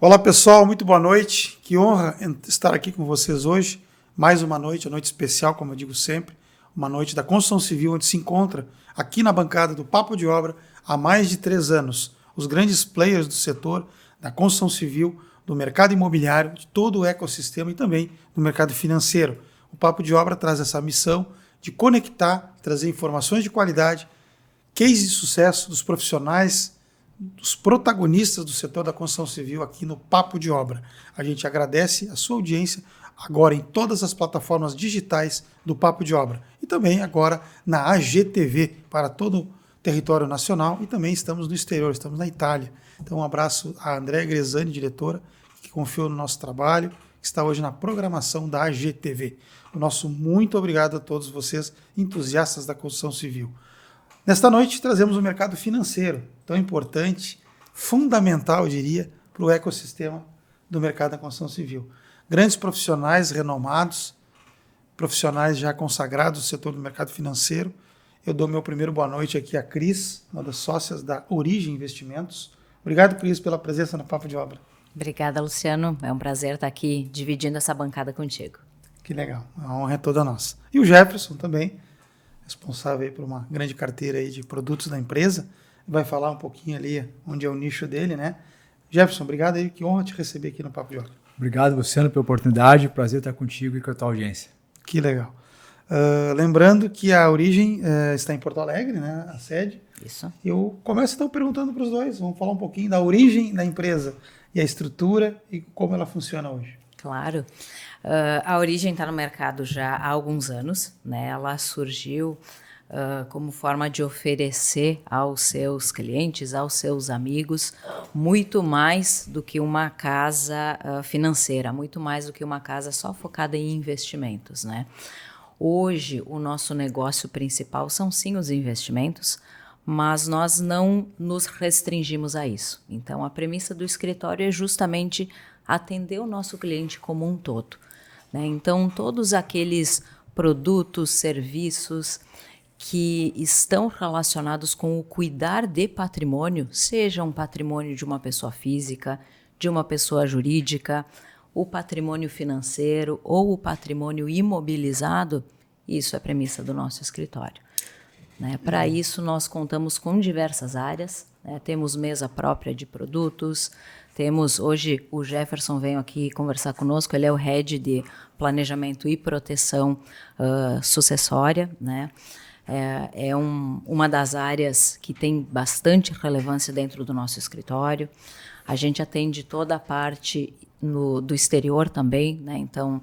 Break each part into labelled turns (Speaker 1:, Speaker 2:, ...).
Speaker 1: Olá pessoal, muito boa noite. Que honra estar aqui com vocês hoje. Mais uma noite, especial, como eu digo sempre. Uma noite da construção civil, onde se encontra aqui na bancada do Papo de Obra há mais de 3 anos os grandes players do setor da construção civil, do mercado imobiliário, de todo o ecossistema e também do mercado financeiro. O Papo de Obra traz essa missão de conectar, trazer informações de qualidade, cases de sucesso dos profissionais, dos protagonistas do setor da construção civil aqui no Papo de Obra. A gente agradece a sua audiência agora em todas as plataformas digitais do Papo de Obra e também agora na AGTV para todo o território nacional e também estamos no exterior, estamos na Itália. Então um abraço a Andréa Gresani, diretora, que confiou no nosso trabalho, que está hoje na programação da AGTV. O nosso muito obrigado a todos vocês, entusiastas da construção civil. Nesta noite trazemos o mercado financeiro, tão importante, fundamental, eu diria, para o ecossistema do mercado da construção civil. Grandes profissionais renomados, profissionais já consagrados no setor do mercado financeiro. Eu dou meu primeiro boa noite aqui a Cris, uma das sócias da Origem Investimentos. Obrigado, Cris, pela presença no Papo de Obra.
Speaker 2: Obrigada, Luciano. É um prazer estar aqui dividindo essa bancada contigo.
Speaker 1: Que legal, a honra é toda nossa. E o Jefferson também, responsável aí por uma grande carteira aí de produtos da empresa, vai falar um pouquinho ali onde é o nicho dele, né? Jefferson, obrigado aí, que honra te receber aqui no Papo de Obra.
Speaker 3: Obrigado, Luciano, pela oportunidade, prazer estar contigo e com a tua audiência.
Speaker 1: Que legal. Lembrando que a Origem está em Porto Alegre, né, a sede.
Speaker 2: Isso.
Speaker 1: Eu começo então perguntando para os dois, vamos falar um pouquinho da origem da empresa e a estrutura e como ela funciona hoje.
Speaker 2: Claro. A Origem está no mercado já há alguns anos, né? Ela surgiu como forma de oferecer aos seus clientes, aos seus amigos, muito mais do que uma casa financeira, muito mais do que uma casa só focada em investimentos, né? Hoje, o nosso negócio principal são sim os investimentos, mas nós não nos restringimos a isso. Então, a premissa do escritório é justamente atender o nosso cliente como um todo, né? Então, todos aqueles produtos, serviços que estão relacionados com o cuidar de patrimônio, seja um patrimônio de uma pessoa física, de uma pessoa jurídica, o patrimônio financeiro ou o patrimônio imobilizado, isso é a premissa do nosso escritório, né? Para isso, nós contamos com diversas áreas, né? Temos mesa própria de produtos, temos hoje o Jefferson veio aqui conversar conosco, ele é o head de planejamento e proteção sucessória, né? Uma das áreas que tem bastante relevância dentro do nosso escritório. A gente atende toda a parte do exterior também, né? Então,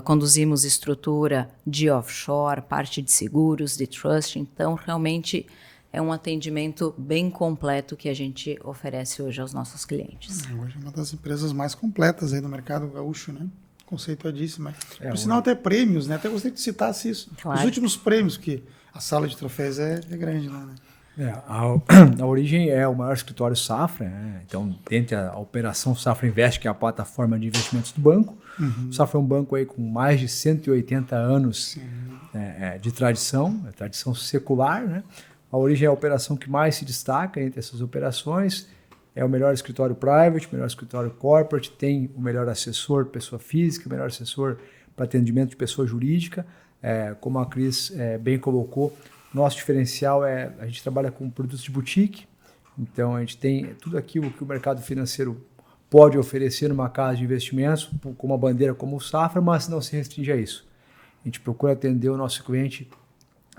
Speaker 2: conduzimos estrutura de offshore, parte de seguros, de trust. Então, realmente é um atendimento bem completo que a gente oferece hoje aos nossos clientes.
Speaker 1: Hoje é uma das empresas mais completas aí do mercado gaúcho, né? Conceituadíssima. Por sinal, até prêmios, né? Até gostaria que citasse isso.
Speaker 2: Claro.
Speaker 1: Os últimos prêmios, que a sala de troféus é grande lá, né?
Speaker 3: A Origem é o maior escritório Safra, né? Então, dentro da operação Safra Invest, que é a plataforma de investimentos do banco, o Safra é um banco aí com mais de 180 anos de tradição secular, né? A Origem é a operação que mais se destaca entre essas operações, é o melhor escritório private, o melhor escritório corporate, tem o melhor assessor pessoa física, o melhor assessor para atendimento de pessoa jurídica. Como a Cris bem colocou, nosso diferencial a gente trabalha com produtos de boutique, então a gente tem tudo aquilo que o mercado financeiro pode oferecer numa casa de investimentos, com uma bandeira como o Safra, mas não se restringe a isso. A gente procura atender o nosso cliente,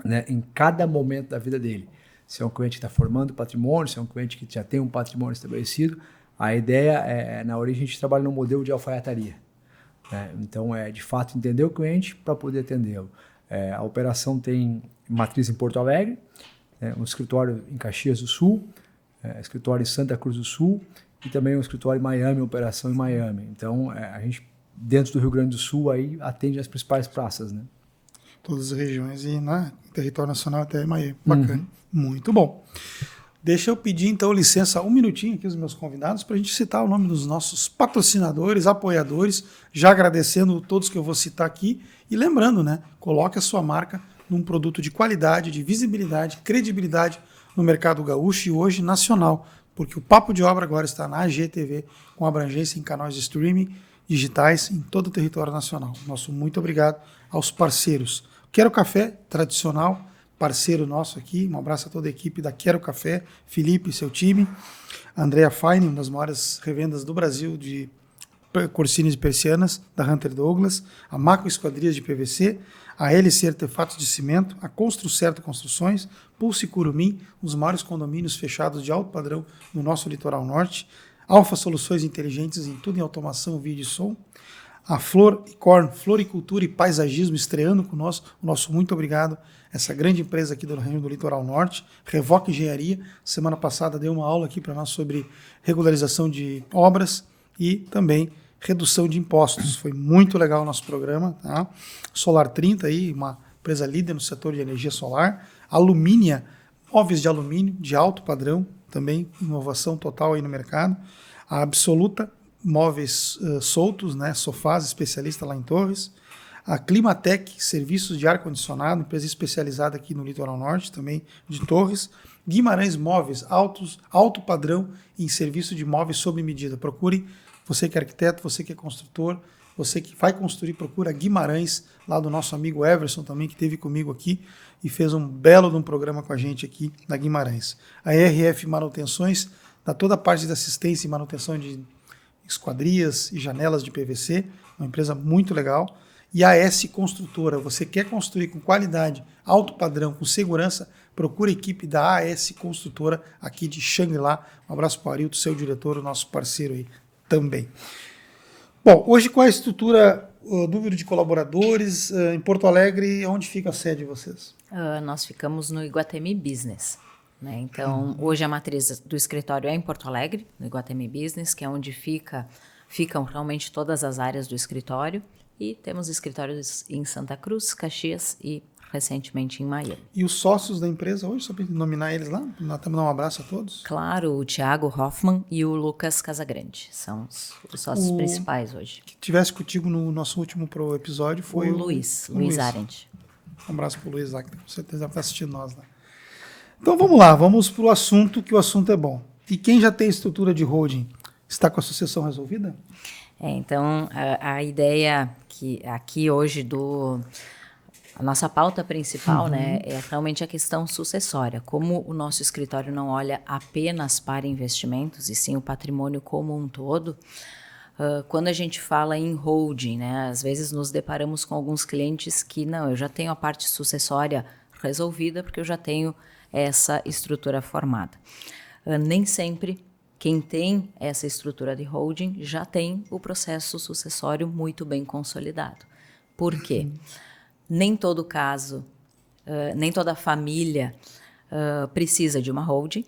Speaker 3: né, em cada momento da vida dele. Se é um cliente que está formando patrimônio, se é um cliente que já tem um patrimônio estabelecido, a ideia na Origem a gente trabalha no modelo de alfaiataria, né? Então, de fato, entender o cliente para poder atendê-lo. A operação tem matriz em Porto Alegre, um escritório em Caxias do Sul, escritório em Santa Cruz do Sul e também um escritório em Miami, operação em Miami. Então, a gente, dentro do Rio Grande do Sul, aí atende as principais praças, né?
Speaker 1: Todas as regiões e na território nacional até Miami. Bacana. Muito bom. Deixa eu pedir, então, licença um minutinho aqui aos meus convidados para a gente citar o nome dos nossos patrocinadores, apoiadores, já agradecendo todos que eu vou citar aqui e lembrando, né, coloque a sua marca num produto de qualidade, de visibilidade, credibilidade no mercado gaúcho e hoje nacional. porque o Papo de Obra agora está na AGTV, com abrangência em canais de streaming digitais em todo o território nacional. Nosso muito obrigado aos parceiros. Quero Café, tradicional, parceiro nosso aqui. Um abraço a toda a equipe da Quero Café, Felipe e seu time. Andrea Fine, uma das maiores revendas do Brasil de cortinas e persianas, da Hunter Douglas. A Macro Esquadrias de PVC. A LC Artefatos de Cimento. A Construcerto Construções. Pulse Curumim, os maiores condomínios fechados de alto padrão no nosso litoral norte. Alfa Soluções Inteligentes em tudo em automação, vídeo e som. A Flor e Corn, Floricultura e Paisagismo, estreando conosco. O nosso muito obrigado. Essa grande empresa aqui do região do Litoral Norte. Revoca Engenharia. Semana passada deu uma aula aqui para nós sobre regularização de obras e também redução de impostos. Foi muito legal o nosso programa. Tá? Solar 30, aí, uma empresa líder no setor de energia solar. Alumínia, móveis de alumínio de alto padrão, também inovação total aí no mercado. A Absoluta, móveis soltos, né, sofás, especialista lá em Torres. A Climatec, serviços de ar-condicionado, empresa especializada aqui no Litoral Norte, também de Torres. Guimarães Móveis, alto padrão em serviço de móveis sob medida. Procure, você que é arquiteto, você que é construtor, você que vai construir, procura Guimarães, lá do nosso amigo Everson também, que esteve comigo aqui e fez um belo de um programa com a gente aqui na Guimarães. A RF Manutenções, dá toda a parte de assistência e manutenção de esquadrias e janelas de PVC, uma empresa muito legal. E a S Construtora, você quer construir com qualidade, alto padrão, com segurança, procura a equipe da AS Construtora aqui de Xangri-Lá. Um abraço para o Arilton, seu diretor, o nosso parceiro aí também. Bom, hoje qual é a estrutura, o número de colaboradores em Porto Alegre, onde fica a sede de vocês?
Speaker 2: Nós ficamos no Iguatemi Business. Né? Então, hoje a matriz do escritório é em Porto Alegre, no Iguatemi Business, que é onde ficam realmente todas as áreas do escritório. E temos escritórios em Santa Cruz, Caxias e recentemente em Miami.
Speaker 1: E os sócios da empresa hoje, só para nominar eles lá? Nós estamos dando um abraço a todos?
Speaker 2: Claro, o Thiago Hoffman e o Lucas Casagrande são os sócios principais hoje.
Speaker 1: Que tivesse contigo no nosso último episódio foi
Speaker 2: o Luiz Arendt.
Speaker 1: Um abraço para o Luiz lá, que com certeza está assistindo nós lá. Então vamos lá, vamos para o assunto, que o assunto é bom. E quem já tem estrutura de holding, está com a sucessão resolvida?
Speaker 2: Então, a ideia que aqui hoje a nossa pauta principal, né, é realmente a questão sucessória. Como o nosso escritório não olha apenas para investimentos, e sim o patrimônio como um todo, quando a gente fala em holding, né, às vezes nos deparamos com alguns clientes que, não, eu já tenho a parte sucessória resolvida porque eu já tenho essa estrutura formada. Nem sempre quem tem essa estrutura de holding já tem o processo sucessório muito bem consolidado. Por quê? Nem todo caso, nem toda família precisa de uma holding,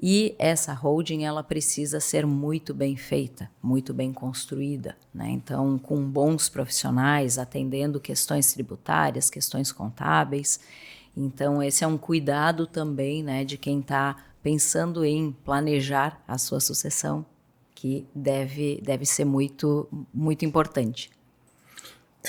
Speaker 2: e essa holding ela precisa ser muito bem feita, muito bem construída, né? Então, com bons profissionais, atendendo questões tributárias, questões contábeis. Então, esse é um cuidado também, né, de quem está pensando em planejar a sua sucessão, que deve ser muito, muito importante.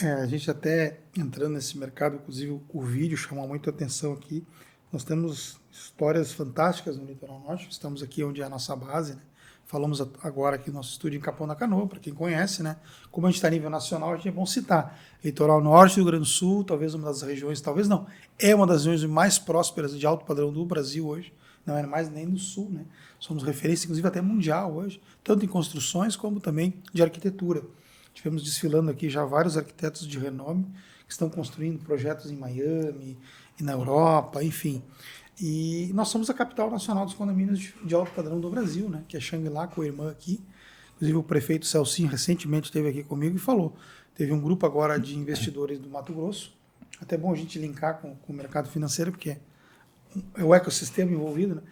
Speaker 1: A gente até entrando nesse mercado, inclusive o vídeo chama muito a atenção aqui. Nós temos histórias fantásticas no Litoral Norte, estamos aqui onde é a nossa base, né? Falamos agora aqui no nosso estúdio em Capão da Canoa, para quem conhece, né? Como a gente está a nível nacional, a gente é bom citar. Litoral Norte, Rio Grande do Sul, talvez uma das regiões, talvez não, é uma das regiões mais prósperas de alto padrão do Brasil hoje, não é mais nem do Sul, né? Somos referência, inclusive, até mundial hoje, tanto em construções como também de arquitetura. Tivemos desfilando aqui já vários arquitetos de renome que estão construindo projetos em Miami e na Europa, enfim. E nós somos a capital nacional dos condomínios de alto padrão do Brasil, né? Que é Xangri-Lá, com a irmã aqui. Inclusive o prefeito Celcinho recentemente esteve aqui comigo e falou. Teve um grupo agora de investidores do Mato Grosso. Até bom a gente linkar com o mercado financeiro, porque é o ecossistema envolvido, né?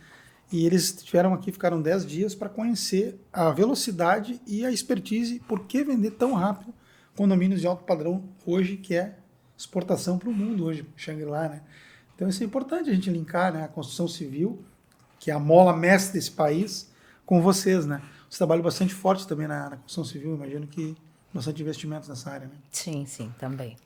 Speaker 1: E eles estiveram aqui, ficaram 10 dias para conhecer a velocidade e a expertise, por que vender tão rápido condomínios de alto padrão hoje, que é exportação para o mundo hoje, Xangri-Lá, né? Então isso é importante a gente linkar, né, a construção civil, que é a mola mestre desse país, com vocês, né? Você trabalha bastante forte também na construção civil, imagino que bastante investimentos nessa área, né?
Speaker 2: Sim, também.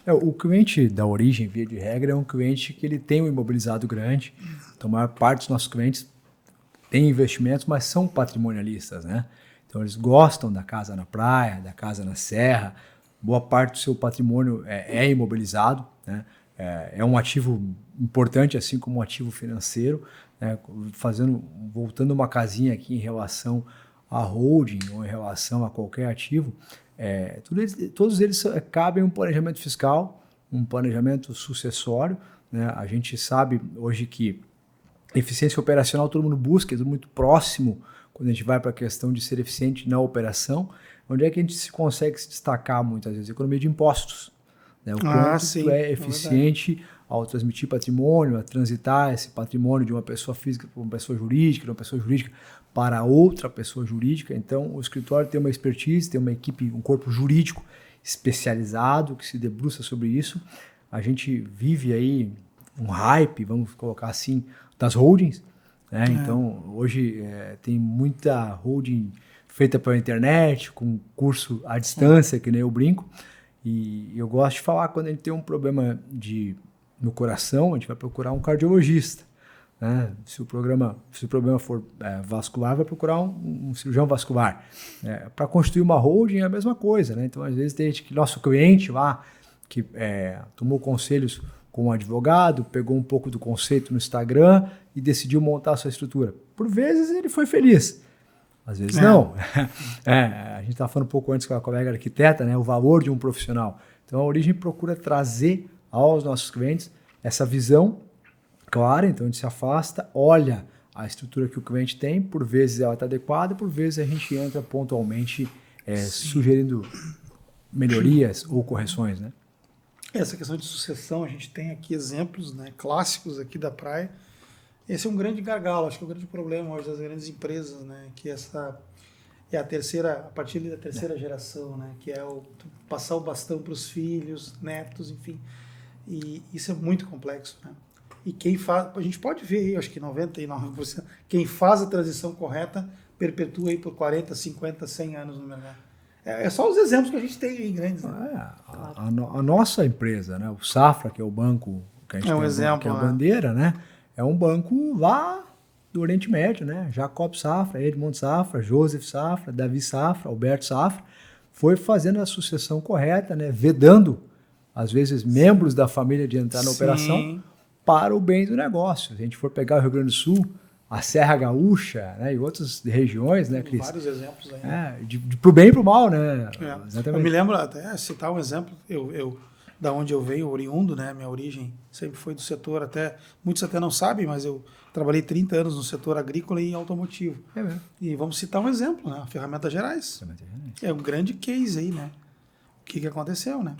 Speaker 3: O cliente da origem, via de regra, é um cliente que ele tem um imobilizado grande. Então, a maior parte dos nossos clientes têm investimentos, mas são patrimonialistas, né? Então eles gostam da casa na praia, da casa na serra, boa parte do seu patrimônio é imobilizado, né? É um ativo importante, assim como um ativo financeiro, né? Voltando uma casinha aqui em relação à holding ou em relação a qualquer ativo, todos eles cabem um planejamento fiscal, um planejamento sucessório, né? A gente sabe hoje que eficiência operacional todo mundo busca, é tudo muito próximo quando a gente vai para a questão de ser eficiente na operação. Onde é que a gente consegue se destacar muitas vezes? Economia de impostos. Né? O quanto tu é eficiente ao transmitir patrimônio, a transitar esse patrimônio de uma pessoa física para uma pessoa jurídica, de uma pessoa jurídica para outra pessoa jurídica. Então, o escritório tem uma expertise, tem uma equipe, um corpo jurídico especializado que se debruça sobre isso. A gente vive aí um hype, vamos colocar assim, das holdings. Né? Então, hoje tem muita holding feita pela internet, com curso à distância, que nem eu brinco. E eu gosto de falar, quando a gente tem um problema no coração, a gente vai procurar um cardiologista. Né? Se o problema for vascular, vai procurar um cirurgião vascular. Para constituir uma holding é a mesma coisa. Né? Então, às vezes, tem gente que nosso cliente lá, que tomou conselhos com um advogado, pegou um pouco do conceito no Instagram e decidiu montar a sua estrutura. Por vezes, ele foi feliz. Às vezes não. A gente estava falando um pouco antes com a colega arquiteta, né, o valor de um profissional. Então, a Origem procura trazer aos nossos clientes essa visão clara. Então, a gente se afasta, olha a estrutura que o cliente tem, por vezes ela está adequada, por vezes a gente entra pontualmente sugerindo melhorias ou correções. Né?
Speaker 1: Essa questão de sucessão, a gente tem aqui exemplos, né, clássicos aqui da praia. Esse é um grande gargalo, acho que é o grande problema hoje das grandes empresas, né? Que essa é a partir da terceira geração, né? Que é passar o bastão para os filhos, netos, enfim. E isso é muito complexo, né? E quem faz, a gente pode ver aí, acho que 99%, quem faz a transição correta perpetua aí por 40, 50, 100 anos no mercado. É só os exemplos que a gente tem aí grandes. Né?
Speaker 3: A nossa empresa, né? O Safra, que é o banco que a gente tem,
Speaker 1: exemplo,
Speaker 3: que é a bandeira, né? É um banco lá do Oriente Médio, né? Jacob Safra, Edmond Safra, Joseph Safra, Davi Safra, Alberto Safra, foi fazendo a sucessão correta, né? Vedando, às vezes, membros da família de entrar na operação para o bem do negócio. Se a gente for pegar o Rio Grande do Sul, a Serra Gaúcha, né? E outras regiões, né, Cris?
Speaker 1: Vários exemplos aí.
Speaker 3: Pro bem e pro mal, né?
Speaker 1: Exatamente. Eu me lembro até, citar um exemplo, da onde eu venho, oriundo, né? Minha origem sempre foi do setor, muitos até não sabem, mas eu trabalhei 30 anos no setor agrícola e automotivo.
Speaker 3: Mesmo.
Speaker 1: E vamos citar um exemplo, né? A Ferramentas Gerais. É um grande case aí, né? O que aconteceu, né?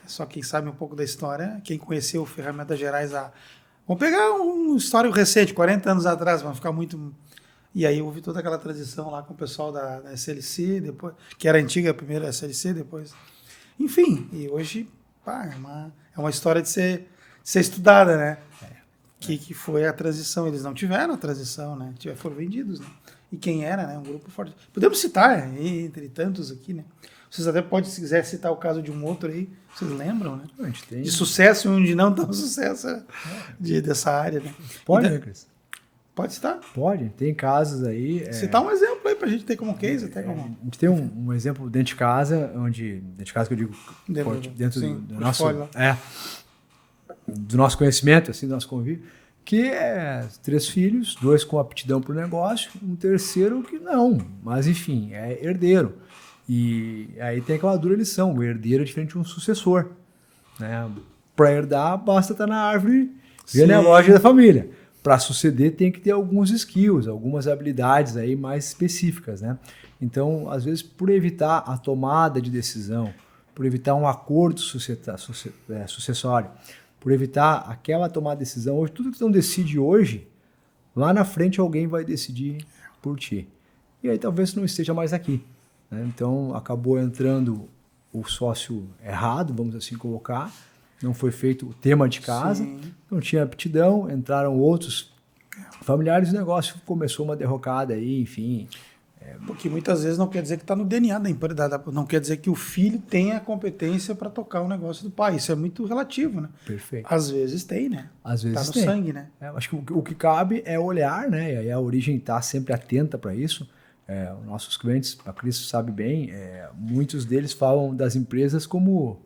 Speaker 1: Só quem sabe um pouco da história, quem conheceu Ferramentas Gerais vamos pegar um histórico recente, 40 anos atrás, vai ficar muito... E aí houve toda aquela transição lá com o pessoal da SLC, depois, que era a antiga, a primeira SLC, depois... Enfim, e hoje é uma história de ser estudada, né? Que foi a transição. Eles não tiveram a transição, né? Foram vendidos, né? E quem era, né? Um grupo forte. Podemos citar, entre tantos aqui, né? Vocês até podem, se quiser, citar o caso de um outro aí. Vocês lembram, né?
Speaker 3: A gente tem...
Speaker 1: De sucesso e um de não tão sucesso dessa área, né?
Speaker 3: Pode, né, Cris?
Speaker 1: Pode citar?
Speaker 3: Pode, tem casos aí...
Speaker 1: Citar um exemplo aí pra gente ter como case, até como...
Speaker 3: A gente tem um exemplo dentro de casa, dentro de casa que eu digo, dentro do nosso... do nosso conhecimento, assim, do nosso convívio, que é 3 filhos, 2 com aptidão para o negócio, um terceiro que não, mas enfim, é herdeiro. E aí tem aquela dura lição, o herdeiro é diferente de um sucessor. Né? Para herdar, basta estar na árvore genealógica da família. Para suceder, tem que ter alguns skills, algumas habilidades aí mais específicas. Né? Então, às vezes, por evitar a tomada de decisão, por evitar um acordo sucessório, por evitar aquela tomada de decisão, hoje tudo que você não decide hoje, lá na frente alguém vai decidir por ti. E aí talvez não esteja mais aqui. Né? Então, acabou entrando o sócio errado, vamos assim colocar, não foi feito o tema de casa, não tinha aptidão, entraram outros familiares, o negócio começou uma derrocada aí, enfim,
Speaker 1: Porque muitas vezes não quer dizer que está no DNA da empresa, não quer dizer que o filho tenha a competência para tocar o negócio do pai. Isso é muito relativo, né?
Speaker 3: Perfeito.
Speaker 1: Às vezes tem, né?
Speaker 3: Às vezes
Speaker 1: tá no
Speaker 3: tem.
Speaker 1: sangue, né?
Speaker 3: Acho que o que cabe é olhar, né? E aí a Origem está sempre atenta para isso. Os nossos clientes, a Cris sabe bem, muitos deles falam das empresas como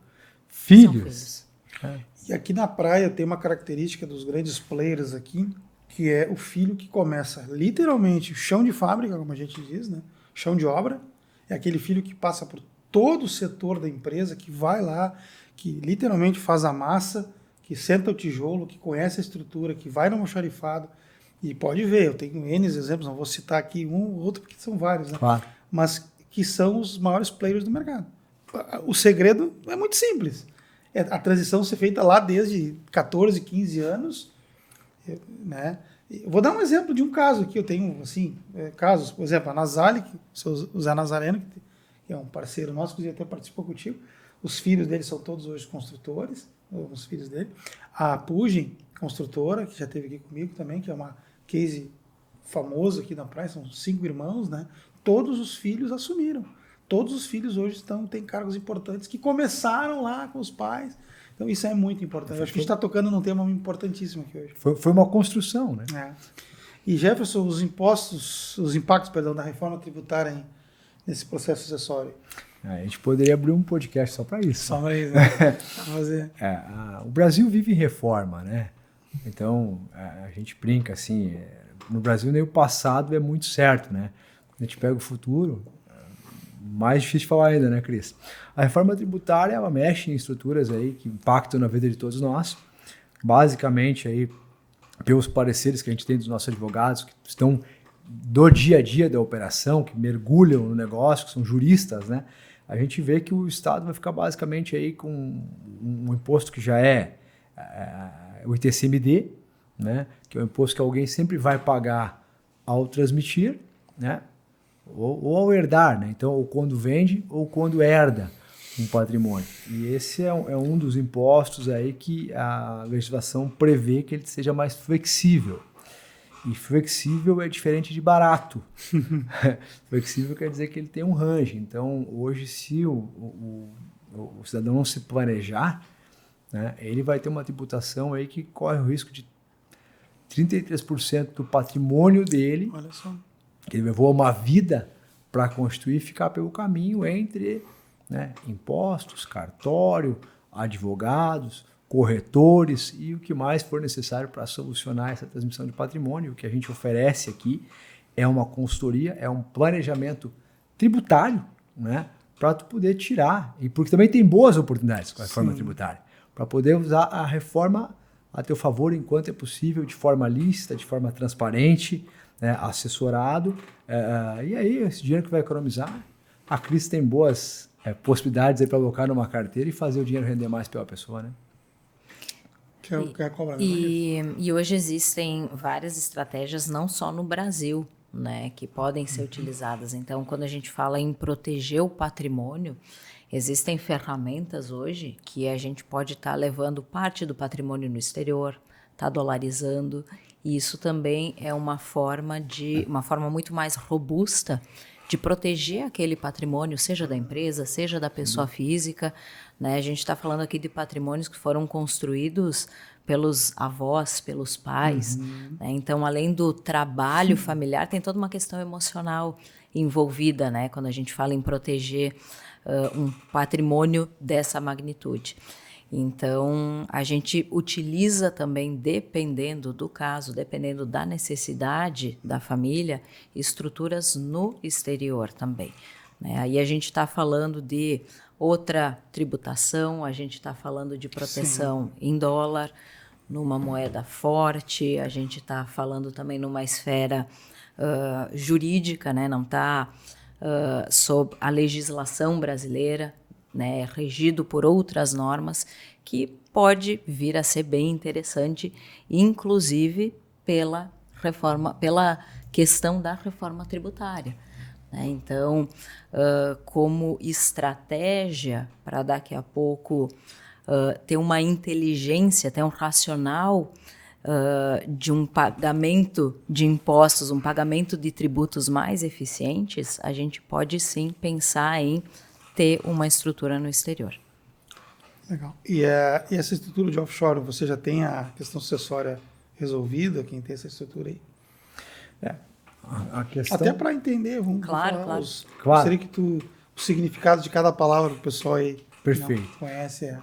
Speaker 3: filhos.
Speaker 1: E aqui na praia tem uma característica dos grandes players aqui, que é o filho que começa literalmente o chão de fábrica, como a gente diz, né? Chão de obra. É aquele filho que passa por todo o setor da empresa, que vai lá, que literalmente faz a massa, que senta o tijolo, que conhece a estrutura, que vai no almoxarifado. E pode ver, eu tenho N exemplos, não vou citar aqui um ou outro, porque são vários, né?
Speaker 3: Claro.
Speaker 1: Mas que são os maiores players do mercado. O segredo é muito simples. A transição ser feita lá desde 14, 15 anos, né? Eu vou dar um exemplo de um caso aqui. Eu tenho, assim, casos, por exemplo, a Nasali, o Zé Nazareno, que é um parceiro nosso, que até participou contigo. Os filhos dele são todos hoje construtores, os filhos dele. A Pugem, construtora, que já esteve aqui comigo também, que é uma case famoso aqui na praia, são 5 irmãos, né? Todos os filhos assumiram. Todos os filhos hoje têm cargos importantes que começaram lá com os pais. Então isso é muito importante. Eu acho que a gente está tocando num tema importantíssimo aqui hoje.
Speaker 3: Foi uma construção, né?
Speaker 1: E Jefferson, os impactos da reforma tributária nesse processo sucessório.
Speaker 3: A gente poderia abrir um podcast só para isso.
Speaker 1: Só para isso, né? Fazer.
Speaker 3: O Brasil vive em reforma, né? Então, a gente brinca assim, no Brasil nem o passado é muito certo, né? Quando a gente pega o futuro, mais difícil de falar ainda, né, Cris? A reforma tributária, ela mexe em estruturas aí que impactam na vida de todos nós, basicamente aí pelos pareceres que a gente tem dos nossos advogados, que estão do dia a dia da operação, que mergulham no negócio, que são juristas, né? A gente vê que o Estado vai ficar basicamente aí com um imposto que já é o ITCMD, né? Que é o imposto que alguém sempre vai pagar ao transmitir, né? Ou ao herdar, né? Então, ou quando vende ou quando herda um patrimônio. E esse é um dos impostos aí que a legislação prevê que ele seja mais flexível. E flexível é diferente de barato. Flexível quer dizer que ele tem um range. Então, hoje, se o cidadão não se planejar, né, ele vai ter uma tributação aí que corre o risco de 33% do patrimônio dele,
Speaker 1: olha só,
Speaker 3: que ele levou uma vida para constituir, ficar pelo caminho entre, né, impostos, cartório, advogados, corretores e o que mais for necessário para solucionar essa transmissão de patrimônio. O que a gente oferece aqui é uma consultoria, é um planejamento tributário, né, para tu poder tirar, e porque também tem boas oportunidades com a reforma tributária, para poder usar a reforma a teu favor enquanto é possível, de forma lícita, de forma transparente, né, assessorado, e aí esse dinheiro que vai economizar, a Cris tem boas possibilidades para alocar numa carteira e fazer o dinheiro render mais pela pessoa, né?
Speaker 2: E hoje existem várias estratégias, não só no Brasil, né, que podem ser utilizadas. Então, quando a gente fala em proteger o patrimônio, existem ferramentas hoje que a gente pode estar levando parte do patrimônio no exterior, está dolarizando, e isso também é uma forma muito mais robusta de proteger aquele patrimônio, seja da empresa, seja da pessoa física, né? A gente está falando aqui de patrimônios que foram construídos pelos avós, pelos pais, né? Então, além do trabalho familiar, tem toda uma questão emocional envolvida, né? Quando a gente fala em proteger um patrimônio dessa magnitude. Então, a gente utiliza também, dependendo do caso, dependendo da necessidade da família, estruturas no exterior também, né? Aí a gente está falando de outra tributação, a gente está falando de proteção em dólar, numa moeda forte, a gente está falando também numa esfera jurídica, né? Não está sob a legislação brasileira, né, é regido por outras normas, que pode vir a ser bem interessante, inclusive pela questão da reforma tributária, né? Então, como estratégia para daqui a pouco ter uma inteligência, ter um racional de um pagamento de impostos, um pagamento de tributos mais eficientes, a gente pode sim pensar em ter uma estrutura no exterior.
Speaker 1: Legal. E essa estrutura de offshore, você já tem a questão sucessória resolvida? Quem tem essa estrutura aí?
Speaker 3: A questão...
Speaker 1: Até para entender, vamos
Speaker 2: Claro,
Speaker 1: falar
Speaker 2: claro.
Speaker 1: Seria que o significado de cada palavra para o pessoal aí
Speaker 3: Perfeito.
Speaker 1: não conhece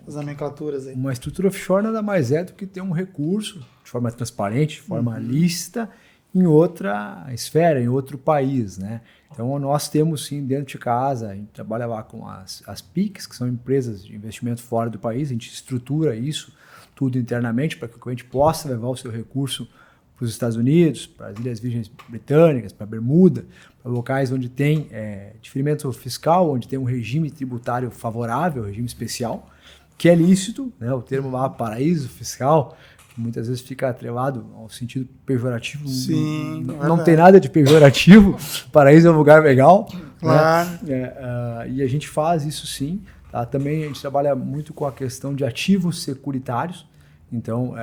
Speaker 1: as nomenclaturas aí.
Speaker 3: Uma estrutura offshore nada mais é do que ter um recurso de forma transparente, de forma lícita, em outra esfera, em outro país, né? Então, nós temos sim dentro de casa, a gente trabalha lá com as PICs, que são empresas de investimento fora do país, a gente estrutura isso tudo internamente para que o cliente possa levar o seu recurso para os Estados Unidos, para as Ilhas Virgens Britânicas, para Bermuda, para locais onde tem diferimento fiscal, onde tem um regime tributário favorável, regime especial, que é lícito, né? O termo lá, paraíso fiscal, que muitas vezes fica atrelado ao sentido pejorativo.
Speaker 1: Sim,
Speaker 3: não tem nada de pejorativo, paraíso é um lugar legal.
Speaker 1: Claro.
Speaker 3: Né? E a gente faz isso sim. Tá? Também a gente trabalha muito com a questão de ativos securitários. Então,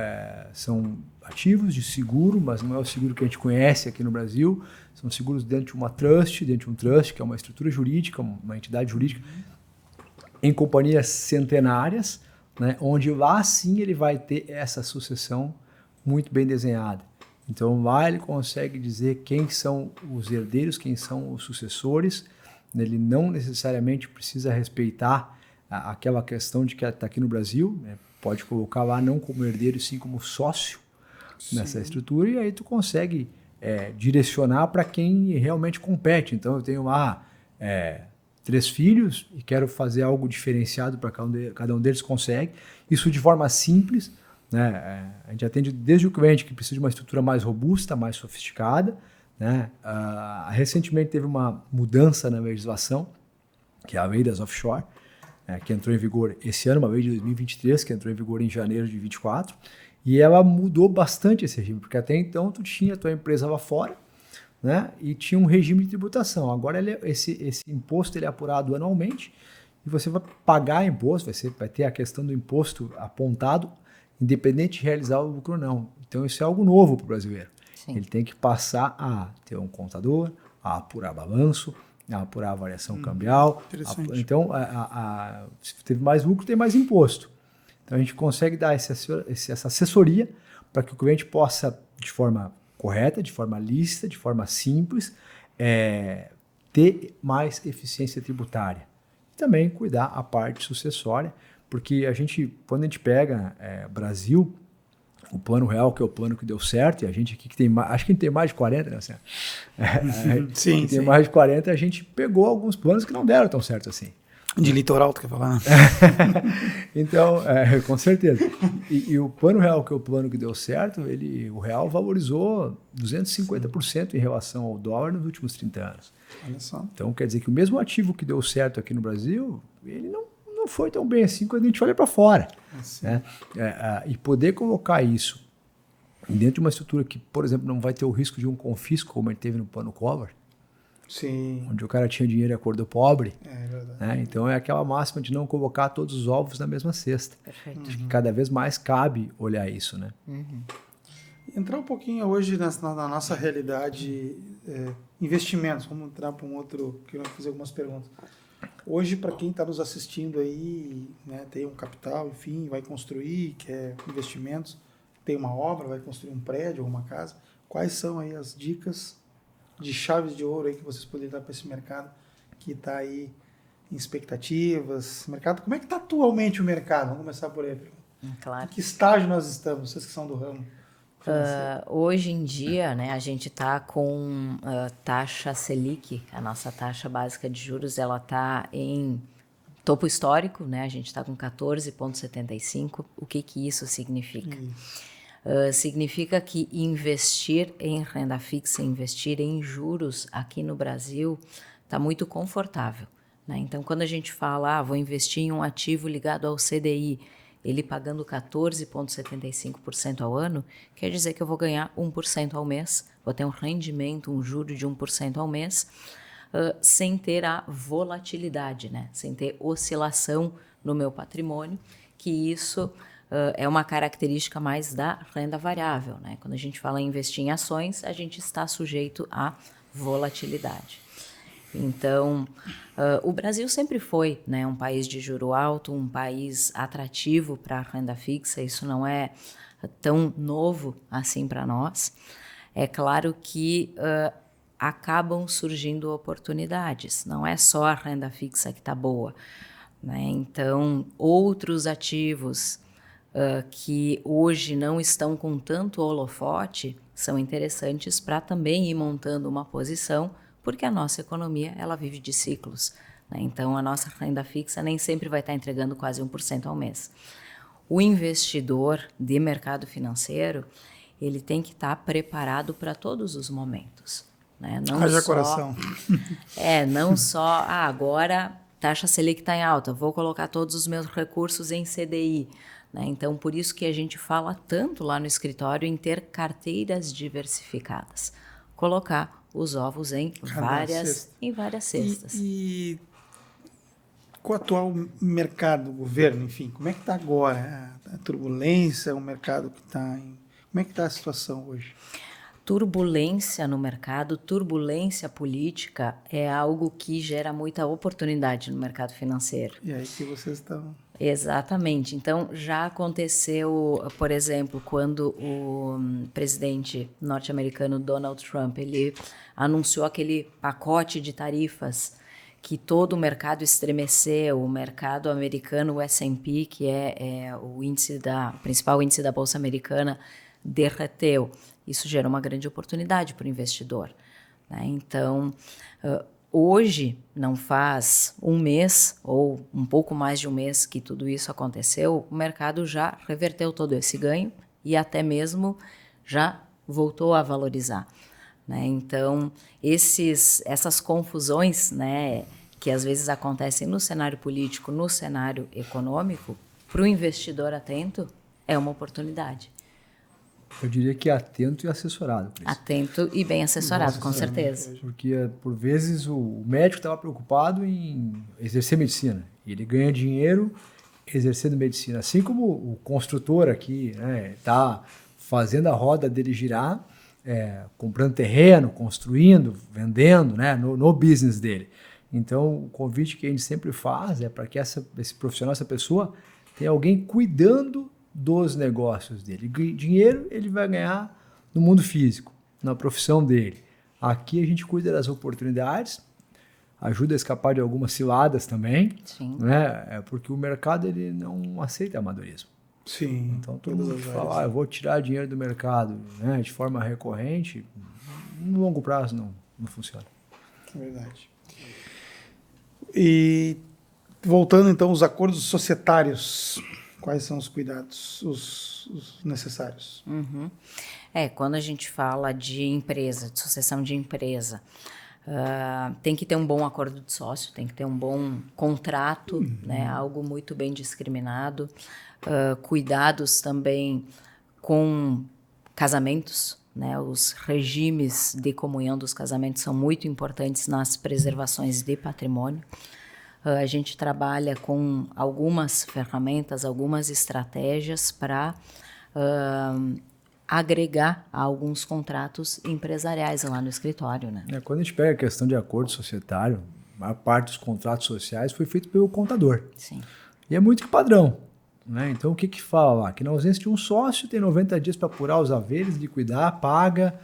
Speaker 3: são ativos de seguro, mas não é o seguro que a gente conhece aqui no Brasil. São seguros dentro de uma trust, dentro de um trust, que é uma estrutura jurídica, uma entidade jurídica, em companhias centenárias, né, onde lá sim ele vai ter essa sucessão muito bem desenhada. Então lá ele consegue dizer quem são os herdeiros, quem são os sucessores. Ele não necessariamente precisa respeitar aquela questão de que está aqui no Brasil, né, pode colocar lá não como herdeiro, sim como sócio nessa estrutura, e aí tu consegue direcionar para quem realmente compete. Então eu tenho lá 3 filhos e quero fazer algo diferenciado para cada um deles, consegue. Isso de forma simples, né? A gente atende desde o cliente que precisa de uma estrutura mais robusta, mais sofisticada, né? Recentemente teve uma mudança na legislação, que é a lei das offshore, que entrou em vigor esse ano, uma lei de 2023, que entrou em vigor em janeiro de 2024, e ela mudou bastante esse regime, porque até então tu tinha a tua empresa lá fora, né, e tinha um regime de tributação. Agora esse imposto ele é apurado anualmente e você vai pagar imposto, vai ter a questão do imposto apontado, independente de realizar o lucro ou não. Então isso é algo novo para o brasileiro. Sim. Ele tem que passar a ter um contador, a apurar balanço, a apurar a variação cambial. Então, se teve mais lucro, tem mais imposto. Então a gente consegue dar essa assessoria para que o cliente possa, de forma correta, de forma lícita, de forma simples, ter mais eficiência tributária. E também cuidar a parte sucessória, porque quando a gente pega Brasil, o plano real, que é o plano que deu certo, e a gente aqui que tem mais, acho que a gente tem mais de 40, né?
Speaker 1: Sim,
Speaker 3: tem mais de 40, a gente pegou alguns planos que não deram tão certo assim.
Speaker 1: De litoral, tu quer falar?
Speaker 3: Então, com certeza. E o plano real, que é o plano que deu certo, o real valorizou 250% em relação ao dólar nos últimos 30 anos.
Speaker 1: Olha só.
Speaker 3: Então, quer dizer que o mesmo ativo que deu certo aqui no Brasil, ele não foi tão bem assim quando a gente olha para fora. Né? E poder colocar isso dentro de uma estrutura que, por exemplo, não vai ter o risco de um confisco, como ele teve no plano Collor,
Speaker 1: sim,
Speaker 3: onde o cara tinha dinheiro e acordou pobre.
Speaker 1: É verdade.
Speaker 3: Né? Então é aquela máxima de não colocar todos os ovos na mesma cesta.
Speaker 2: Perfeito.
Speaker 3: Acho que cada vez mais cabe olhar isso, né?
Speaker 1: Entrar um pouquinho hoje na nossa realidade, investimentos. Vamos entrar para um outro, que eu vou fazer algumas perguntas. Hoje, para quem está nos assistindo aí, né, tem um capital, enfim, vai construir, quer investimentos, tem uma obra, vai construir um prédio ou uma casa, quais são aí as dicas de chaves de ouro aí que vocês poderiam dar para esse mercado que está aí em expectativas? Mercado, como é que está atualmente o mercado? Vamos começar por aí.
Speaker 2: Claro.
Speaker 1: Em que estágio nós estamos, vocês que são do ramo?
Speaker 2: Hoje em dia, né, a gente está com taxa Selic, a nossa taxa básica de juros, ela está em topo histórico, né? A gente está com 14,75. O que isso significa? Significa que investir em renda fixa, investir em juros aqui no Brasil está muito confortável, né? Então, quando a gente fala, vou investir em um ativo ligado ao CDI, ele pagando 14,75% ao ano, quer dizer que eu vou ganhar 1% ao mês, vou ter um rendimento, um juro de 1% ao mês, sem ter a volatilidade, né? Sem ter oscilação no meu patrimônio, que isso é uma característica mais da renda variável, né? Quando a gente fala em investir em ações, a gente está sujeito à volatilidade. Então, o Brasil sempre foi, né, um país de juro alto, um país atrativo para a renda fixa, isso não é tão novo assim para nós. É claro que acabam surgindo oportunidades, não é só a renda fixa que está boa, né? Então, outros ativos que hoje não estão com tanto holofote são interessantes para também ir montando uma posição, porque a nossa economia ela vive de ciclos, né? Então, a nossa renda fixa nem sempre vai estar entregando quase 1% ao mês. O investidor de mercado financeiro, ele tem que estar preparado para todos os momentos, né?
Speaker 1: Haja coração.
Speaker 2: Não só, agora taxa Selic está em alta, vou colocar todos os meus recursos em CDI, né? Então, por isso que a gente fala tanto lá no escritório em ter carteiras diversificadas, colocar os ovos em várias cestas.
Speaker 1: E com o atual mercado, o governo, enfim, como é que está agora? A turbulência, o mercado que está em... Como é que está a situação hoje?
Speaker 2: Turbulência no mercado, turbulência política é algo que gera muita oportunidade no mercado financeiro.
Speaker 1: E aí que vocês estão...
Speaker 2: Exatamente. Então, já aconteceu, por exemplo, quando o presidente norte-americano Donald Trump, ele anunciou aquele pacote de tarifas que todo o mercado estremeceu, o mercado americano, o S&P, que é o principal índice da Bolsa Americana, derreteu. Isso gerou uma grande oportunidade para o investidor, né? Então, hoje, não faz um mês ou um pouco mais de um mês que tudo isso aconteceu, o mercado já reverteu todo esse ganho e até mesmo já voltou a valorizar, né? Então, essas confusões, né, que às vezes acontecem no cenário político, no cenário econômico, para o investidor atento, é uma oportunidade.
Speaker 3: Eu diria que atento e assessorado.
Speaker 2: Atento e bem assessorado, com certeza.
Speaker 3: Porque, por vezes, o médico estava preocupado em exercer medicina. E ele ganha dinheiro exercendo medicina. Assim como o construtor aqui está fazendo a roda dele girar, comprando terreno, construindo, vendendo, né, no business dele. Então, o convite que a gente sempre faz é para que esse profissional, essa pessoa, tenha alguém cuidando dos negócios dele. Dinheiro ele vai ganhar no mundo físico, na profissão dele. Aqui a gente cuida das oportunidades, ajuda a escapar de algumas ciladas também.
Speaker 2: Sim.
Speaker 3: Né? Porque o mercado ele não aceita amadorismo.
Speaker 1: Sim.
Speaker 3: Então todo mundo fala, eu vou tirar dinheiro do mercado, né, de forma recorrente, no longo prazo não funciona.
Speaker 1: É verdade. E voltando então aos acordos societários, quais são os cuidados, os necessários?
Speaker 2: Uhum. Quando a gente fala de empresa, de sucessão de empresa, tem que ter um bom acordo de sócio, tem que ter um bom contrato, né, algo muito bem discriminado. Cuidados também com casamentos, né, os regimes de comunhão dos casamentos são muito importantes nas preservações de patrimônio. A gente trabalha com algumas ferramentas, algumas estratégias para agregar a alguns contratos empresariais lá no escritório, né?
Speaker 3: Quando a gente pega a questão de acordo societário, a maior parte dos contratos sociais foi feito pelo contador.
Speaker 2: Sim.
Speaker 3: E é muito que padrão, né? Então, o que fala lá? Que na ausência de um sócio, tem 90 dias para apurar os haveres, liquidar, paga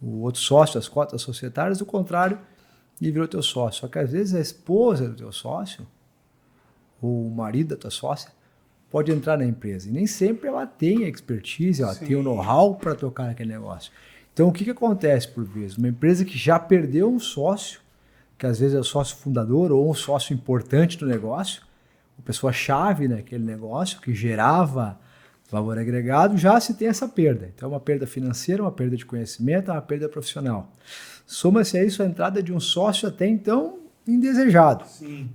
Speaker 3: o outro sócio as cotas societárias, do contrário, e virou teu sócio. Só que às vezes a esposa do teu sócio, ou o marido da tua sócia, pode entrar na empresa. E nem sempre ela tem a expertise, ela tem o know-how para tocar naquele negócio. Então, o que acontece por vezes? Uma empresa que já perdeu um sócio, que às vezes é o sócio fundador ou um sócio importante do negócio, uma pessoa-chave naquele negócio, que gerava valor agregado, já se tem essa perda. Então, é uma perda financeira, uma perda de conhecimento, uma perda profissional. Soma-se a isso a entrada de um sócio até então indesejado,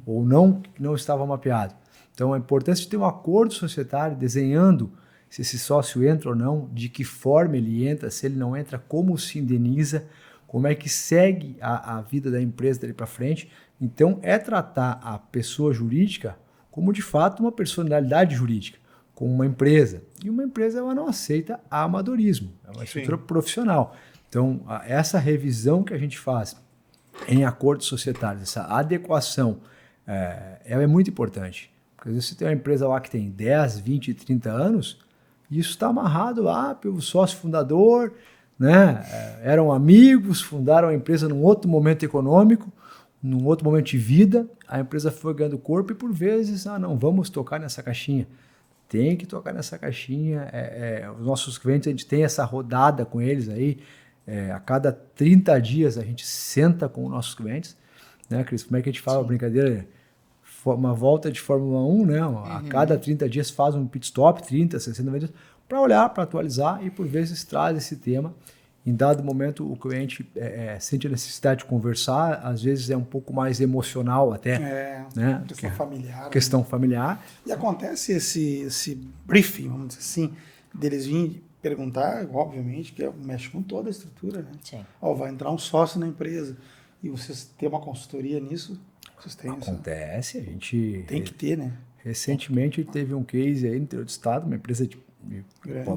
Speaker 3: ou não estava mapeado. Então, a importância de ter um acordo societário desenhando se esse sócio entra ou não, de que forma ele entra, se ele não entra, como se indeniza, como é que segue a vida da empresa dele para frente. Então, é tratar a pessoa jurídica como, de fato, uma personalidade jurídica, com uma empresa. E uma empresa ela não aceita amadorismo, é uma estrutura profissional. Então, essa revisão que a gente faz em acordos societários, essa adequação, ela é muito importante. Porque às vezes você tem uma empresa lá que tem 10, 20, 30 anos, e isso está amarrado lá pelo sócio fundador, né? Eram amigos, fundaram a empresa num outro momento econômico, num outro momento de vida, a empresa foi ganhando corpo e por vezes, não, vamos tocar nessa caixinha. Tem que tocar nessa caixinha. Os nossos clientes, a gente tem essa rodada com eles aí. A cada 30 dias a gente senta com os nossos clientes. Né, Cris? Como é que a gente fala a brincadeira? Uma volta de Fórmula 1, né? A cada 30 dias faz um pit stop, 30, 60, 90 dias, para olhar, para atualizar e por vezes traz esse tema. Em dado momento, o cliente sente a necessidade de conversar, às vezes é um pouco mais emocional até. Né?
Speaker 1: Questão familiar.
Speaker 3: Questão familiar.
Speaker 1: E acontece esse briefing, vamos dizer assim, deles virem perguntar, obviamente, que mexe com toda a estrutura, né?
Speaker 2: Sim.
Speaker 1: Vai entrar um sócio na empresa e vocês têm uma consultoria nisso? Vocês têm
Speaker 3: Acontece, a gente...
Speaker 1: Tem que ter, né?
Speaker 3: Recentemente teve um case aí no interior do estado, uma empresa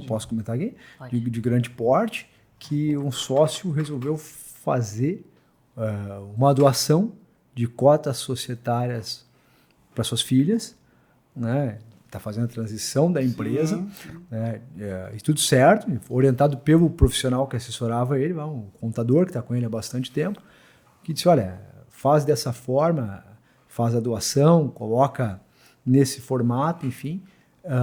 Speaker 3: posso comentar aqui? De grande porte, que um sócio resolveu fazer uma doação de cotas societárias para suas filhas, né? Está fazendo a transição da empresa, né? E tudo certo, orientado pelo profissional que assessorava ele, um contador que está com ele há bastante tempo, que disse, olha, faz dessa forma, faz a doação, coloca nesse formato, enfim.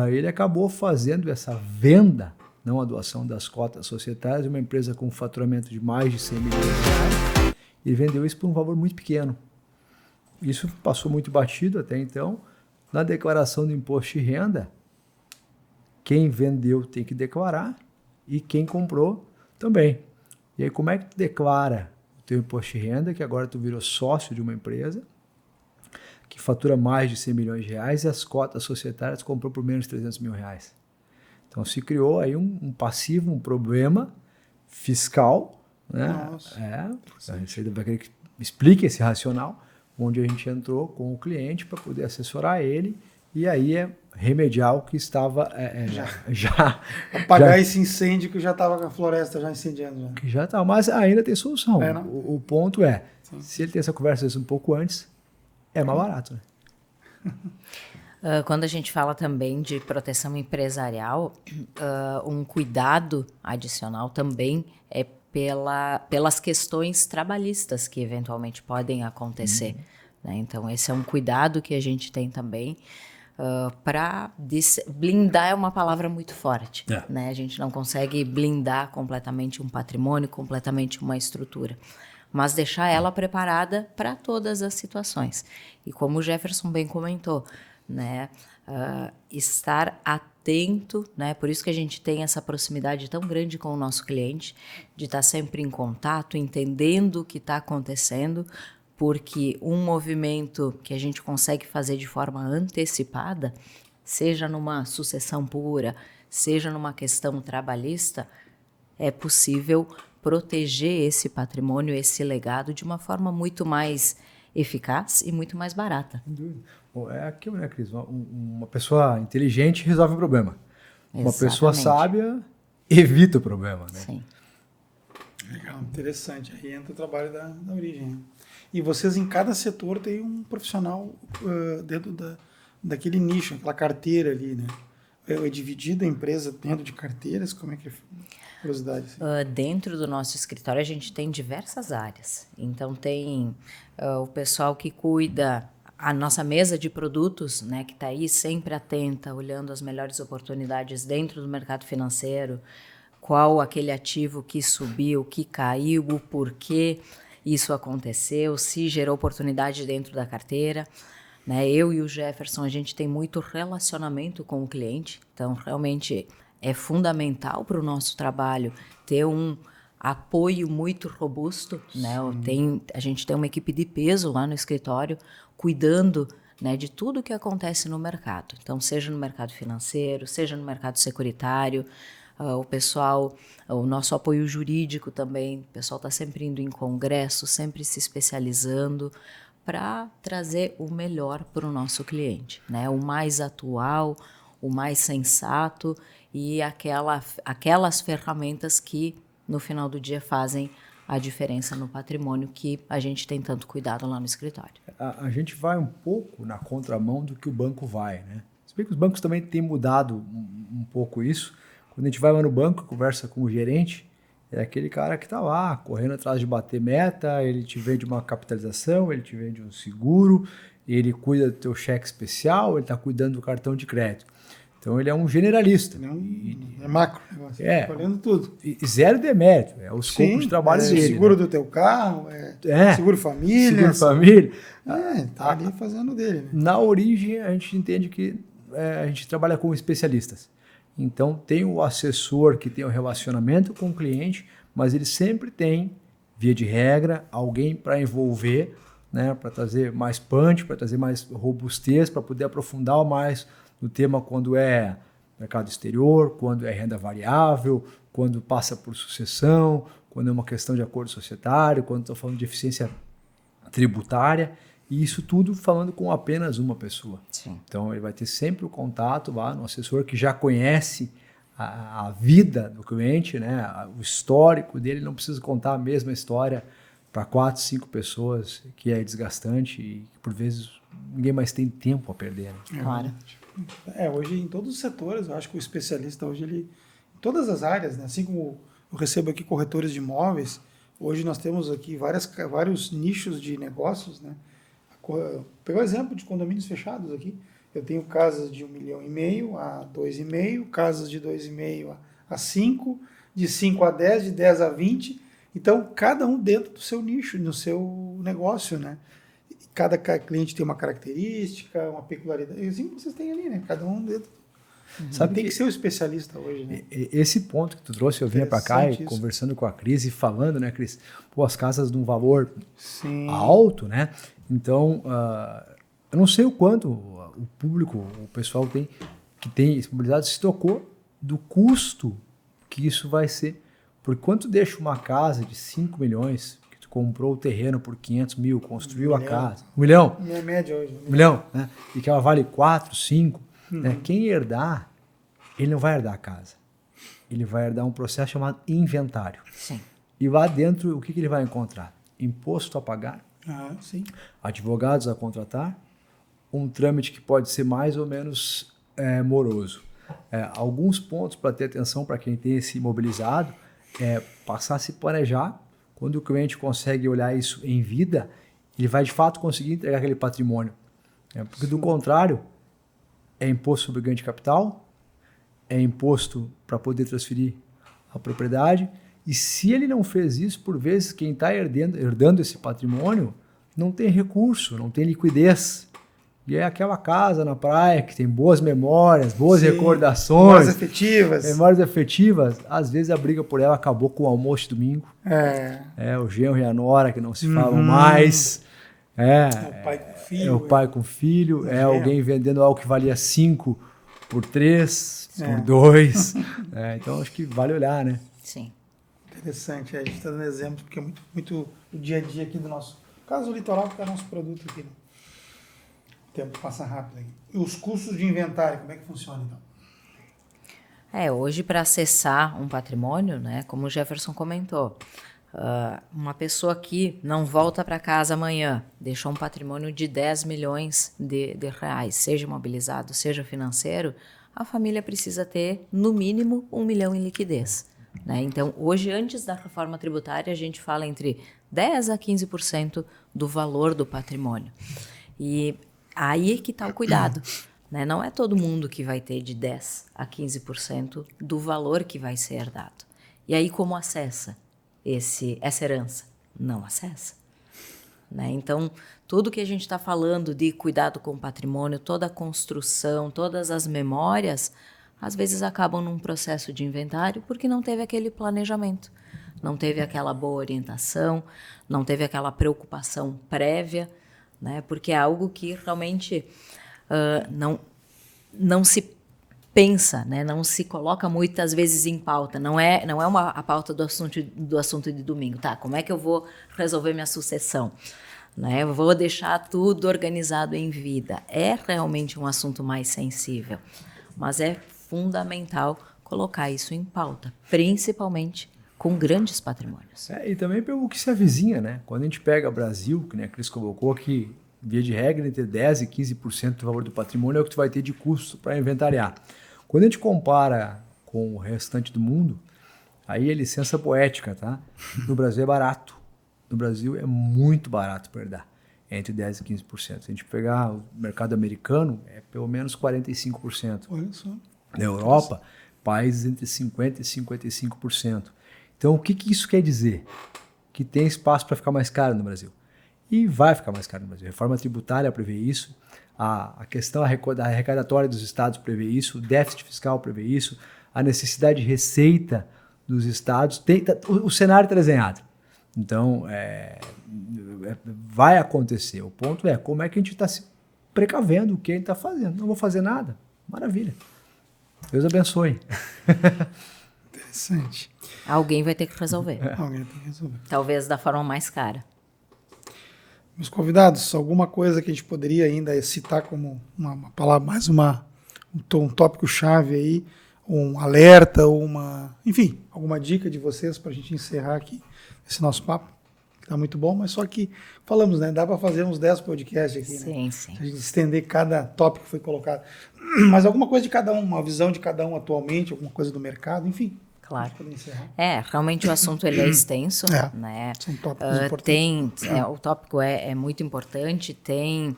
Speaker 3: Ele acabou fazendo essa venda, não a doação das cotas societárias, uma empresa com faturamento de mais de 100 milhões de reais, e vendeu isso por um valor muito pequeno. Isso passou muito batido até então. Na declaração do imposto de renda, quem vendeu tem que declarar e quem comprou também. E aí como é que tu declara o teu imposto de renda, que agora tu virou sócio de uma empresa que fatura mais de 100 milhões de reais e as cotas societárias comprou por menos de 300 mil reais. Então se criou aí um passivo, um problema fiscal, né? A Receita vai querer que explique esse racional, onde a gente entrou com o cliente para poder assessorar ele e aí remediar o que estava já
Speaker 1: apagar esse incêndio que já estava com a floresta já incendiando. Já.
Speaker 3: Que já está, mas ainda tem solução. O ponto
Speaker 1: Sim.
Speaker 3: se ele tem essa conversa um pouco antes, é mais barato. Né?
Speaker 2: Quando a gente fala também de proteção empresarial, um cuidado adicional também é pelas questões trabalhistas que eventualmente podem acontecer. Né? Então, esse é um cuidado que a gente tem também para blindar é uma palavra muito forte. Né? A gente não consegue blindar completamente um patrimônio, completamente uma estrutura, mas deixar ela preparada para todas as situações. E como o Jefferson bem comentou, né? Estar atento, né? Por isso que a gente tem essa proximidade tão grande com o nosso cliente, de estar sempre em contato, entendendo o que está acontecendo, porque um movimento que a gente consegue fazer de forma antecipada, seja numa sucessão pura, seja numa questão trabalhista, é possível proteger esse patrimônio, esse legado de uma forma muito mais eficaz e muito mais barata.
Speaker 3: É aquilo, né, Cris? Uma pessoa inteligente resolve o problema. Exatamente. Uma pessoa sábia evita o problema. Né?
Speaker 2: Sim.
Speaker 1: Legal, interessante. Aí entra o trabalho da origem. Né? E vocês, em cada setor, tem um profissional dentro daquele nicho, aquela carteira ali, né? É dividida a empresa dentro de carteiras? Como é que é? Curiosidade. Assim.
Speaker 2: Dentro do nosso escritório, a gente tem diversas áreas. Então, tem o pessoal que cuida a nossa mesa de produtos, né, que está aí sempre atenta, olhando as melhores oportunidades dentro do mercado financeiro, qual aquele ativo que subiu, que caiu, o porquê isso aconteceu, se gerou oportunidade dentro da carteira. Né? Eu e o Jefferson, a gente tem muito relacionamento com o cliente, então realmente é fundamental para o nosso trabalho ter um apoio muito robusto. Né? A gente tem uma equipe de peso lá no escritório, cuidando, né, de tudo que acontece no mercado. Então, seja no mercado financeiro, seja no mercado securitário, o nosso apoio jurídico também, o pessoal está sempre indo em congresso, sempre se especializando para trazer o melhor para o nosso cliente, né? O mais atual, o mais sensato e aquelas ferramentas que, no final do dia, fazem a diferença no patrimônio que a gente tem tanto cuidado lá no escritório.
Speaker 3: A gente vai um pouco na contramão do que o banco vai, né? Se bem que os bancos também têm mudado um pouco isso. Quando a gente vai lá no banco, conversa com o gerente, é aquele cara que está lá, correndo atrás de bater meta, ele te vende uma capitalização, ele te vende um seguro, ele cuida do teu cheque especial, ele está cuidando do cartão de crédito. Então ele é um generalista.
Speaker 1: É macro, tá olhando tudo.
Speaker 3: E zero demérito, é o escopo de trabalho dele.
Speaker 1: Seguro do teu carro, seguro família.
Speaker 3: Seguro família.
Speaker 1: Tá ali fazendo dele. Né?
Speaker 3: Na origem, a gente entende que a gente trabalha com especialistas. Então tem o assessor que tem o relacionamento com o cliente, mas ele sempre tem, via de regra, alguém para envolver, né, para trazer mais punch, para trazer mais robustez, para poder aprofundar mais no tema quando é mercado exterior, quando é renda variável, quando passa por sucessão, quando é uma questão de acordo societário, quando estou falando de eficiência tributária, e isso tudo falando com apenas uma pessoa.
Speaker 2: Sim.
Speaker 3: Então ele vai ter sempre o contato lá no assessor que já conhece a vida do cliente, né, o histórico dele, não precisa contar a mesma história para 4, 5 pessoas, que é desgastante e que, por vezes, ninguém mais tem tempo a perder. Né?
Speaker 2: Claro.
Speaker 1: Hoje em todos os setores, eu acho que o especialista hoje, ele, em todas as áreas, né? Assim como eu recebo aqui corretores de imóveis, hoje nós temos aqui vários nichos de negócios, né? Pegar o exemplo de condomínios fechados aqui, eu tenho casas de 1,5 milhão a 2,5, casas de 2,5 a 5, de 5 a 10, de 10 a 20, então cada um dentro do seu nicho, no seu negócio, né? Cada cliente tem uma característica, uma peculiaridade, assim que vocês têm ali, né? Cada um dentro. Sabe, tem que ser o especialista hoje, né?
Speaker 3: Esse ponto que tu trouxe, eu vinha para cá e conversando com a Cris e falando, né, Cris? Pô, as casas de um valor alto, né? Então, eu não sei o quanto o público, o pessoal que tem disponibilidade se tocou do custo que isso vai ser. Porque quando tu deixa uma casa de 5 milhões... comprou o terreno por 500 mil, construiu a casa. 1 milhão?
Speaker 1: Minha média hoje.
Speaker 3: 1 milhão, né? E que ela vale 4, 5. Né? Quem herdar, ele não vai herdar a casa. Ele vai herdar um processo chamado inventário.
Speaker 2: Sim.
Speaker 3: E lá dentro, o que ele vai encontrar? Imposto a pagar,
Speaker 1: sim.
Speaker 3: Advogados a contratar, um trâmite que pode ser mais ou menos moroso. Alguns pontos para ter atenção para quem tem esse imobilizado é passar a se planejar. Quando o cliente consegue olhar isso em vida, ele vai de fato conseguir entregar aquele patrimônio. Porque do contrário, é imposto sobre ganho de capital, é imposto para poder transferir a propriedade, e se ele não fez isso, por vezes quem está herdando esse patrimônio não tem recurso, não tem liquidez. E é aquela casa na praia que tem boas memórias, boas recordações. Memórias afetivas. Às vezes a briga por ela acabou com o almoço de domingo. O genro e a nora que não se falam mais.
Speaker 1: É o pai com filho.
Speaker 3: É o pai com filho. É alguém vendendo algo que valia 5 por 3, por 2. Então acho que vale olhar, né?
Speaker 2: Sim.
Speaker 1: Interessante. A gente está dando exemplos porque é muito o dia a dia aqui do nosso... Caso do litoral, que é o nosso produto aqui, né? O tempo passa rápido aí. E os custos de inventário, como é que funciona então?
Speaker 2: Hoje para acessar um patrimônio, né, como o Jefferson comentou, uma pessoa que não volta para casa amanhã, deixou um patrimônio de 10 milhões de reais, seja imobilizado, seja financeiro, a família precisa ter, no mínimo, 1 milhão em liquidez. Né? Então, hoje, antes da reforma tributária, a gente fala entre 10% a 15% do valor do patrimônio. E aí que está o cuidado. Né? Não é todo mundo que vai ter de 10% a 15% do valor que vai ser herdado. E aí como acessa essa herança? Não acessa. Né? Então, tudo que a gente está falando de cuidado com o patrimônio, toda a construção, todas as memórias, às vezes acabam num processo de inventário porque não teve aquele planejamento, não teve aquela boa orientação, não teve aquela preocupação prévia, né? Porque é algo que realmente não se pensa, né? Não se coloca muitas vezes em pauta. Não é a pauta do assunto de domingo. Tá, como é que eu vou resolver minha sucessão? Né? Eu vou deixar tudo organizado em vida. É realmente um assunto mais sensível. mas é fundamental colocar isso em pauta, principalmente com grandes patrimônios.
Speaker 3: E também pelo que se avizinha, né? Quando a gente pega Brasil, que a Cris colocou, que via de regra entre 10% e 15% do valor do patrimônio é o que tu vai ter de custo para inventariar. Quando a gente compara com o restante do mundo, aí é licença poética, tá? No Brasil é barato. No Brasil é muito barato para herdar, entre 10% e 15%. Se a gente pegar o mercado americano, é pelo menos 45%.
Speaker 1: Olha só.
Speaker 3: Na Europa, países entre 50% e 55%. Então, o que isso quer dizer? Que tem espaço para ficar mais caro no Brasil. E vai ficar mais caro no Brasil. A reforma tributária prevê isso, a questão arrecadatória dos estados prevê isso, o déficit fiscal prevê isso, a necessidade de receita dos estados, o cenário está desenhado. Então, vai acontecer. O ponto é como é que a gente está se precavendo, o que a gente está fazendo. Não vou fazer nada. Maravilha. Deus abençoe.
Speaker 1: Interessante.
Speaker 2: Alguém vai ter que resolver.
Speaker 1: Alguém tem que resolver.
Speaker 2: Talvez da forma mais cara.
Speaker 1: Meus convidados, alguma coisa que a gente poderia ainda citar como uma palavra, mais um tópico-chave aí, um alerta, enfim, alguma dica de vocês para a gente encerrar aqui esse nosso papo, que está muito bom, mas só que falamos, né? Dá para fazer uns 10 podcasts aqui,
Speaker 2: Sim,
Speaker 1: né?
Speaker 2: sim.
Speaker 1: A gente estender cada tópico que foi colocado. Mas alguma coisa de cada um, uma visão de cada um atualmente, alguma coisa do mercado, enfim.
Speaker 2: Claro.
Speaker 1: Poder encerrar.
Speaker 2: Realmente o assunto ele é extenso, né?
Speaker 1: São tópicos importantes.
Speaker 2: O tópico é muito importante, tem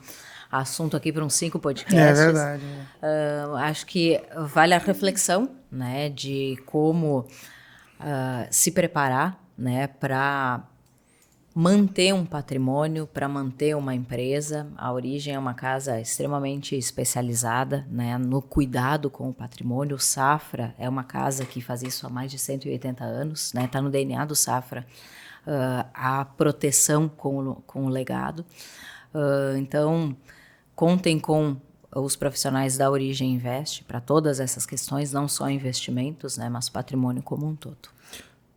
Speaker 2: assunto aqui para uns 5 podcasts.
Speaker 1: É verdade.
Speaker 2: Acho que vale a reflexão, né, de como se preparar, né, para manter um patrimônio, para manter uma empresa. A Origem é uma casa extremamente especializada, né, no cuidado com o patrimônio. O Safra é uma casa que faz isso há mais de 180 anos, né, está no DNA do Safra a proteção com o legado. Então, contem com os profissionais da Origem Invest para todas essas questões, não só investimentos, né, mas patrimônio como um todo.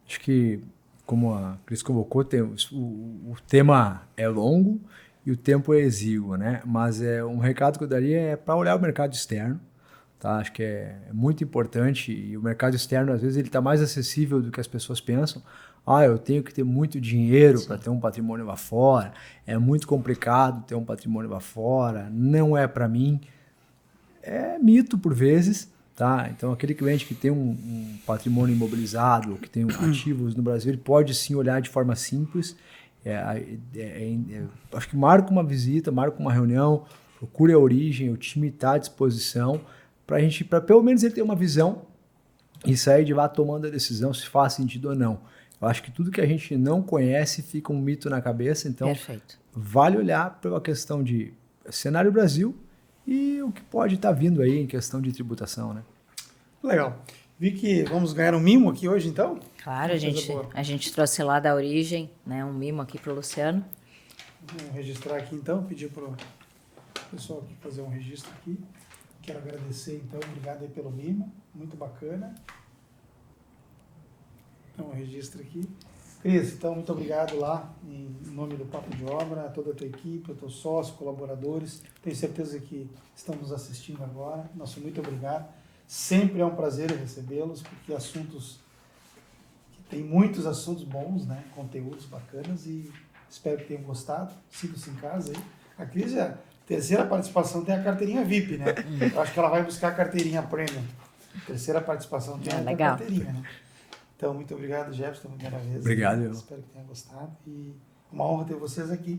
Speaker 3: Acho que, como a Cris colocou, o tema é longo e o tempo é exíguo, né? Mas um recado que eu daria para olhar o mercado externo. Tá? Acho que é muito importante, e o mercado externo, às vezes, ele está mais acessível do que as pessoas pensam. Eu tenho que ter muito dinheiro para ter um patrimônio lá fora, é muito complicado ter um patrimônio lá fora, não é para mim. É mito por vezes, tá? Então, aquele cliente que tem um patrimônio imobilizado, que tem ativos no Brasil, ele pode sim olhar de forma simples. Acho que marca uma visita, marca uma reunião, procure a Origem, o time está à disposição para pelo menos ele ter uma visão e sair de lá tomando a decisão se faz sentido ou não. Eu acho que tudo que a gente não conhece fica um mito na cabeça, então
Speaker 2: Perfeito.
Speaker 3: Vale olhar pela questão de cenário Brasil e o que pode estar vindo aí em questão de tributação, né?
Speaker 1: Legal. Vi que vamos ganhar um mimo aqui hoje, então?
Speaker 2: Claro, a gente trouxe lá da Origem, né, um mimo aqui para o Luciano.
Speaker 1: Vamos registrar aqui, então, pedir para o pessoal aqui fazer um registro aqui. Quero agradecer, então, obrigado aí pelo mimo, muito bacana. Então, registro aqui. Cris, então, muito obrigado lá, em nome do Papo de Obra, a toda a tua equipe, a teu sócio, colaboradores. Tenho certeza que estão nos assistindo agora. Nosso muito obrigado. Sempre é um prazer recebê-los, porque tem muitos assuntos bons, né? Conteúdos bacanas, e espero que tenham gostado. Sinta-se em casa aí. A Cris, a terceira participação, tem a carteirinha VIP, né? Eu acho que ela vai buscar a carteirinha Premium. Terceira participação tem a
Speaker 2: legal.
Speaker 1: carteirinha, né? Então, muito obrigado, Jefferson, primeira vez.
Speaker 3: Obrigado, eu.
Speaker 1: Espero que tenha gostado. E uma honra ter vocês aqui.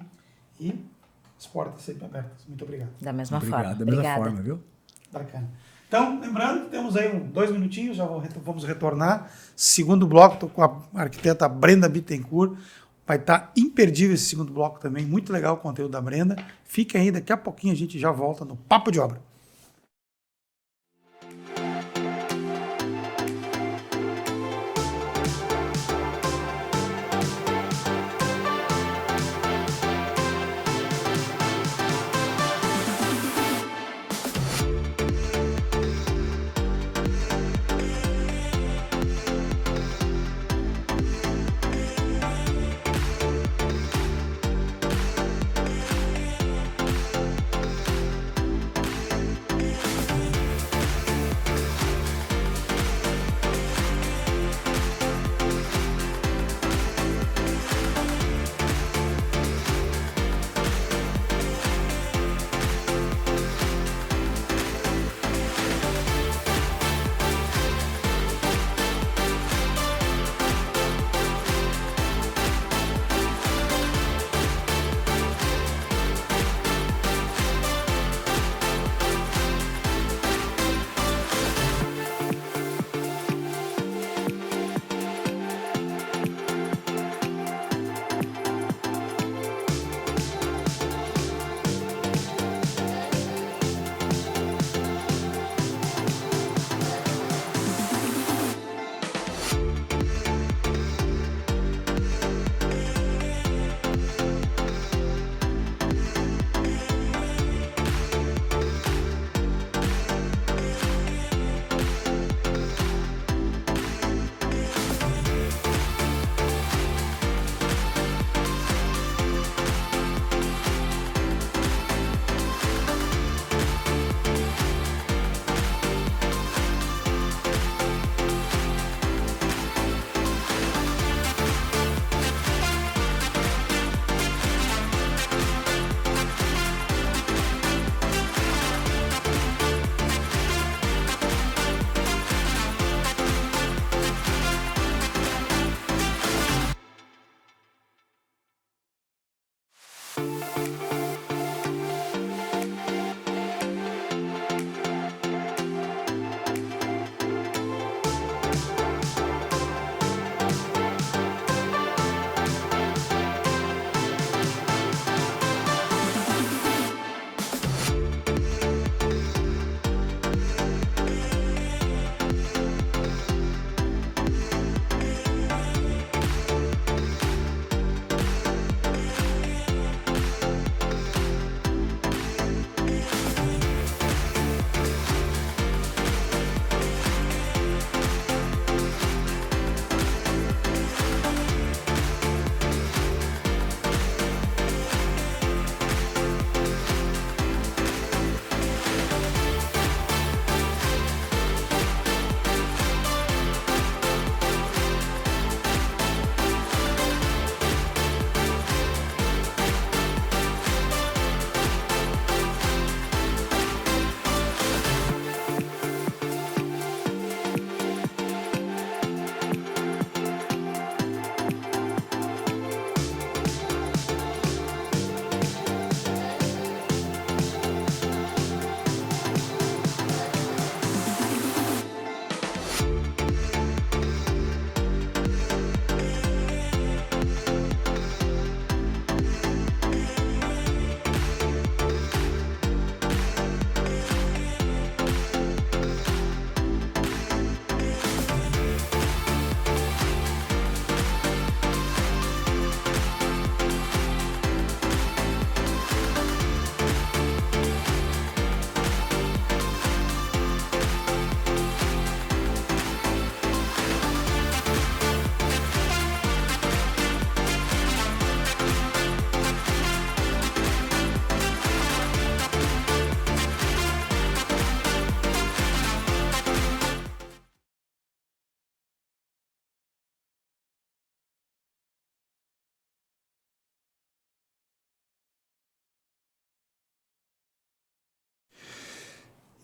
Speaker 1: E as portas sempre abertas. Muito obrigado.
Speaker 2: Da mesma forma.
Speaker 3: Obrigado, da mesma forma, viu?
Speaker 1: Bacana. Então, lembrando que temos aí 2 minutinhos, já vamos retornar. Segundo bloco, estou com a arquiteta Brenda Bittencourt. Vai estar imperdível esse segundo bloco também. Muito legal o conteúdo da Brenda. Fiquem aí, daqui a pouquinho a gente já volta no Papo de Obra.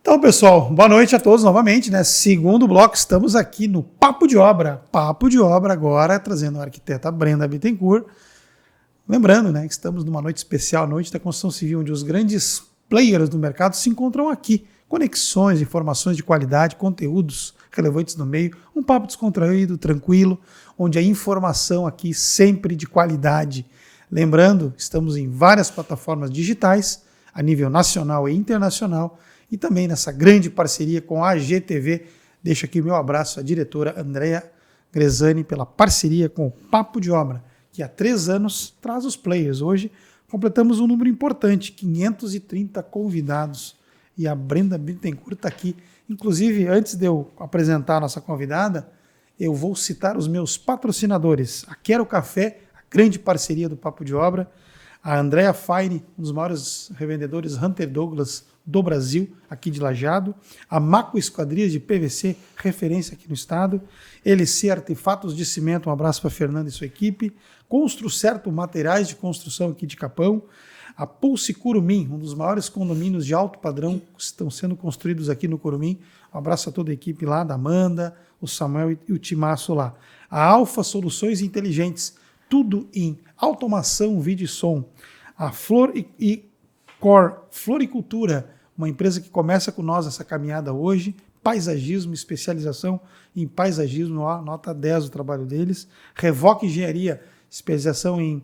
Speaker 1: Então, pessoal, boa noite a todos novamente, né? Segundo bloco, estamos aqui no Papo de Obra. Papo de Obra agora, trazendo a arquiteta Brenda Bittencourt. Lembrando, né, que estamos numa noite especial, a noite da construção civil, onde os grandes players do mercado se encontram aqui. Conexões, informações de qualidade, conteúdos relevantes no meio, um papo descontraído, tranquilo, onde a informação aqui sempre de qualidade. Lembrando, estamos em várias plataformas digitais, a nível nacional e internacional, e também nessa grande parceria com a AGTV. Deixo aqui o meu abraço à diretora Andrea Gresani pela parceria com o Papo de Obra, que há 3 anos traz os players. Hoje completamos um número importante, 530 convidados, e a Brenda Bittencourt está aqui. Inclusive, antes de eu apresentar a nossa convidada, eu vou citar os meus patrocinadores. A Quero Café, a grande parceria do Papo de Obra, a Andrea Fine, um dos maiores revendedores Hunter Douglas do Brasil, aqui de Lajeado, a Maco Esquadrias de PVC, referência aqui no estado, LC Artefatos de Cimento, um abraço para Fernanda e sua equipe, Construcerto Materiais de Construção aqui de Capão, a Pulse Curumim, um dos maiores condomínios de alto padrão que estão sendo construídos aqui no Curumim, um abraço a toda a equipe lá, da Amanda, o Samuel e o Timaço lá, a Alfa Soluções Inteligentes, tudo em automação, vídeo e som, a Flor e Cor Floricultura, uma empresa que começa com nós essa caminhada hoje, paisagismo, especialização em paisagismo, nota 10 o trabalho deles, Revoca Engenharia, especialização em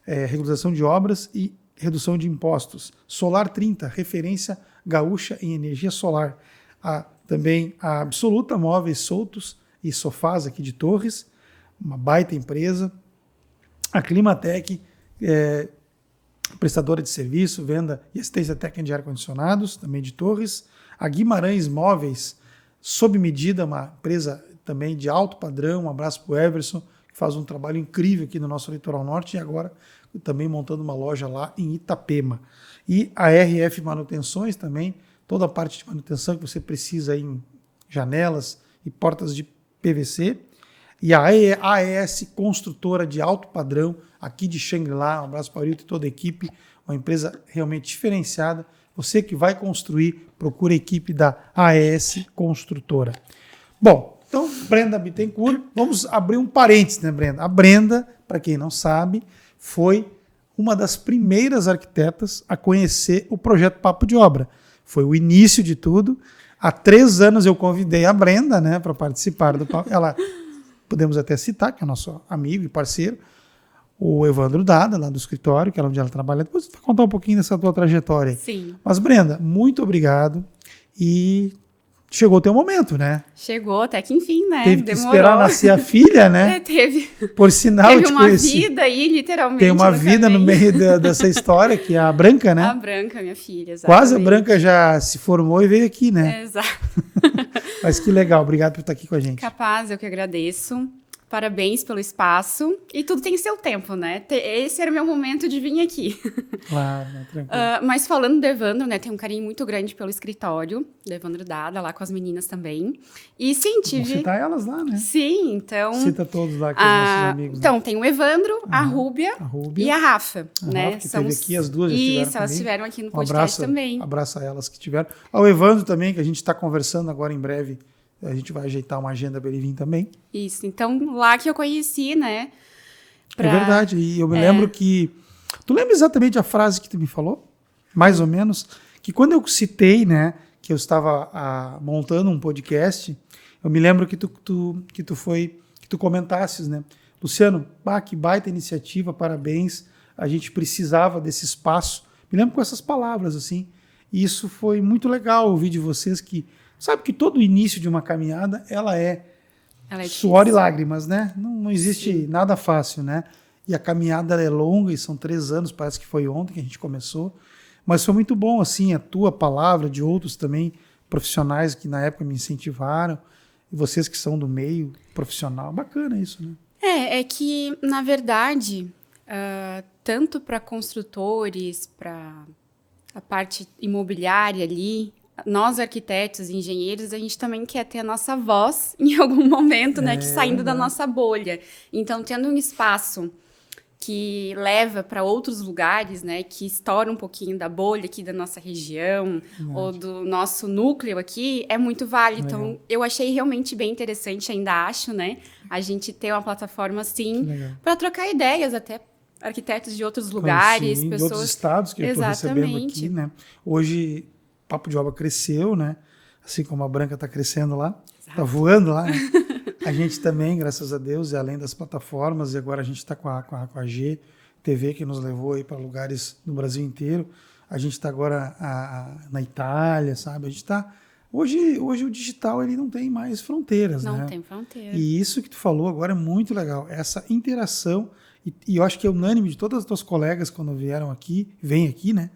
Speaker 1: regularização de obras e redução de impostos, Solar 30, referência gaúcha em energia solar, também a Absoluta Móveis Soltos e Sofás aqui de Torres, uma baita empresa, a Climatec, prestadora de serviço, venda e assistência técnica de ar-condicionados, também de Torres. A Guimarães Móveis, sob medida, uma empresa também de alto padrão. Um abraço para o Everson, que faz um trabalho incrível aqui no nosso litoral norte e agora também montando uma loja lá em Itapema. E a RF Manutenções também, toda a parte de manutenção que você precisa em janelas e portas de PVC. E a AES Construtora de alto padrão, aqui de Xangri-Lá, um abraço para o Arilton e toda a equipe, uma empresa realmente diferenciada. Você que vai construir, procura a equipe da AES Construtora. Bom, então, Brenda Bittencourt, vamos abrir um parênteses, né, Brenda? A Brenda, para quem não sabe, foi uma das primeiras arquitetas a conhecer o projeto Papo de Obra. Foi o início de tudo. Há 3 anos eu convidei a Brenda, né, para participar do Papo. Ela... Podemos até citar, que é nosso amigo e parceiro, o Evandro Dada, lá do escritório, que é onde ela trabalha. Depois você vai contar um pouquinho dessa tua trajetória aí.
Speaker 4: Sim.
Speaker 1: Mas, Brenda, muito obrigado. E chegou o teu momento, né?
Speaker 4: Chegou, até que enfim, né?
Speaker 1: Teve que
Speaker 4: Demorou.
Speaker 1: esperar nascer a filha, né?
Speaker 4: Teve.
Speaker 1: Por sinal,
Speaker 4: Teve
Speaker 1: eu te
Speaker 4: uma
Speaker 1: conheci.
Speaker 4: vida aí, literalmente.
Speaker 1: Tem uma vida no meio dessa história, que é a Branca, né?
Speaker 4: A Branca, minha filha, exatamente.
Speaker 1: Quase a Branca já se formou e veio aqui, né?
Speaker 4: Exato.
Speaker 1: Mas que legal, obrigado por estar aqui com a gente.
Speaker 4: Capaz, eu que agradeço. Parabéns pelo espaço. E tudo tem seu tempo, né? Esse era o meu momento de vir aqui.
Speaker 1: Claro, né? Tranquilo.
Speaker 4: Mas falando do Evandro, né? Tenho um carinho muito grande pelo escritório do Evandro Dada, lá com as meninas também. E sim, tive...
Speaker 1: Vamos citar elas lá, né?
Speaker 4: Sim, então...
Speaker 1: Cita todos lá, que são nossos amigos.
Speaker 4: Então,
Speaker 1: né?
Speaker 4: tem o Evandro, a Rúbia
Speaker 1: e
Speaker 4: a Rafa,
Speaker 1: a
Speaker 4: né?
Speaker 1: Rafa, que teve aqui, as duas já
Speaker 4: Isso,
Speaker 1: estiveram
Speaker 4: elas
Speaker 1: comigo.
Speaker 4: estiveram aqui no
Speaker 1: Um
Speaker 4: podcast também.
Speaker 1: abraço a elas que tiveram. Ao Evandro também, que a gente está conversando agora em breve. A gente vai ajeitar uma agenda para ele vir também.
Speaker 4: Isso, então lá que eu conheci, né?
Speaker 1: É verdade, e eu me lembro que... Tu lembra exatamente a frase que tu me falou? Mais ou menos? Que quando eu citei, né, que eu estava montando um podcast, eu me lembro que tu comentasses, né? Luciano, que baita iniciativa, parabéns, a gente precisava desse espaço. Me lembro com essas palavras, assim. E isso foi muito legal ouvir de vocês que... Sabe que todo início de uma caminhada, ela é suor e lágrimas, né? Não existe nada fácil, né? E a caminhada ela é longa, e são 3 anos, parece que foi ontem que a gente começou. Mas foi muito bom, assim, a tua palavra, de outros também profissionais que na época me incentivaram, e vocês que são do meio profissional. Bacana isso, né?
Speaker 4: É que, na verdade, tanto para construtores, para a parte imobiliária ali, nós arquitetos, engenheiros, a gente também quer ter a nossa voz em algum momento, né, que saindo da nossa bolha. Então, tendo um espaço que leva para outros lugares, né, que estoura um pouquinho da bolha aqui da nossa região ou do nosso núcleo aqui, é muito válido. Então, eu achei realmente bem interessante, ainda acho, né, a gente ter uma plataforma assim para trocar ideias, até arquitetos de outros lugares,
Speaker 1: sim,
Speaker 4: pessoas...
Speaker 1: de outros estados que eu estou recebendo aqui, né? Hoje, o Papo de Obra cresceu, né? Assim como a Branca está crescendo lá, está voando lá, né? A gente também, graças a Deus, e além das plataformas, e agora a gente está com a G TV, que nos levou aí para lugares no Brasil inteiro. A gente está agora na Itália, sabe? A gente está... Hoje o digital ele não tem mais fronteiras, né?
Speaker 4: Não tem fronteira.
Speaker 1: E isso que tu falou agora é muito legal. Essa interação, e eu acho que é unânime de todas as tuas colegas quando vieram aqui, vêm aqui, né?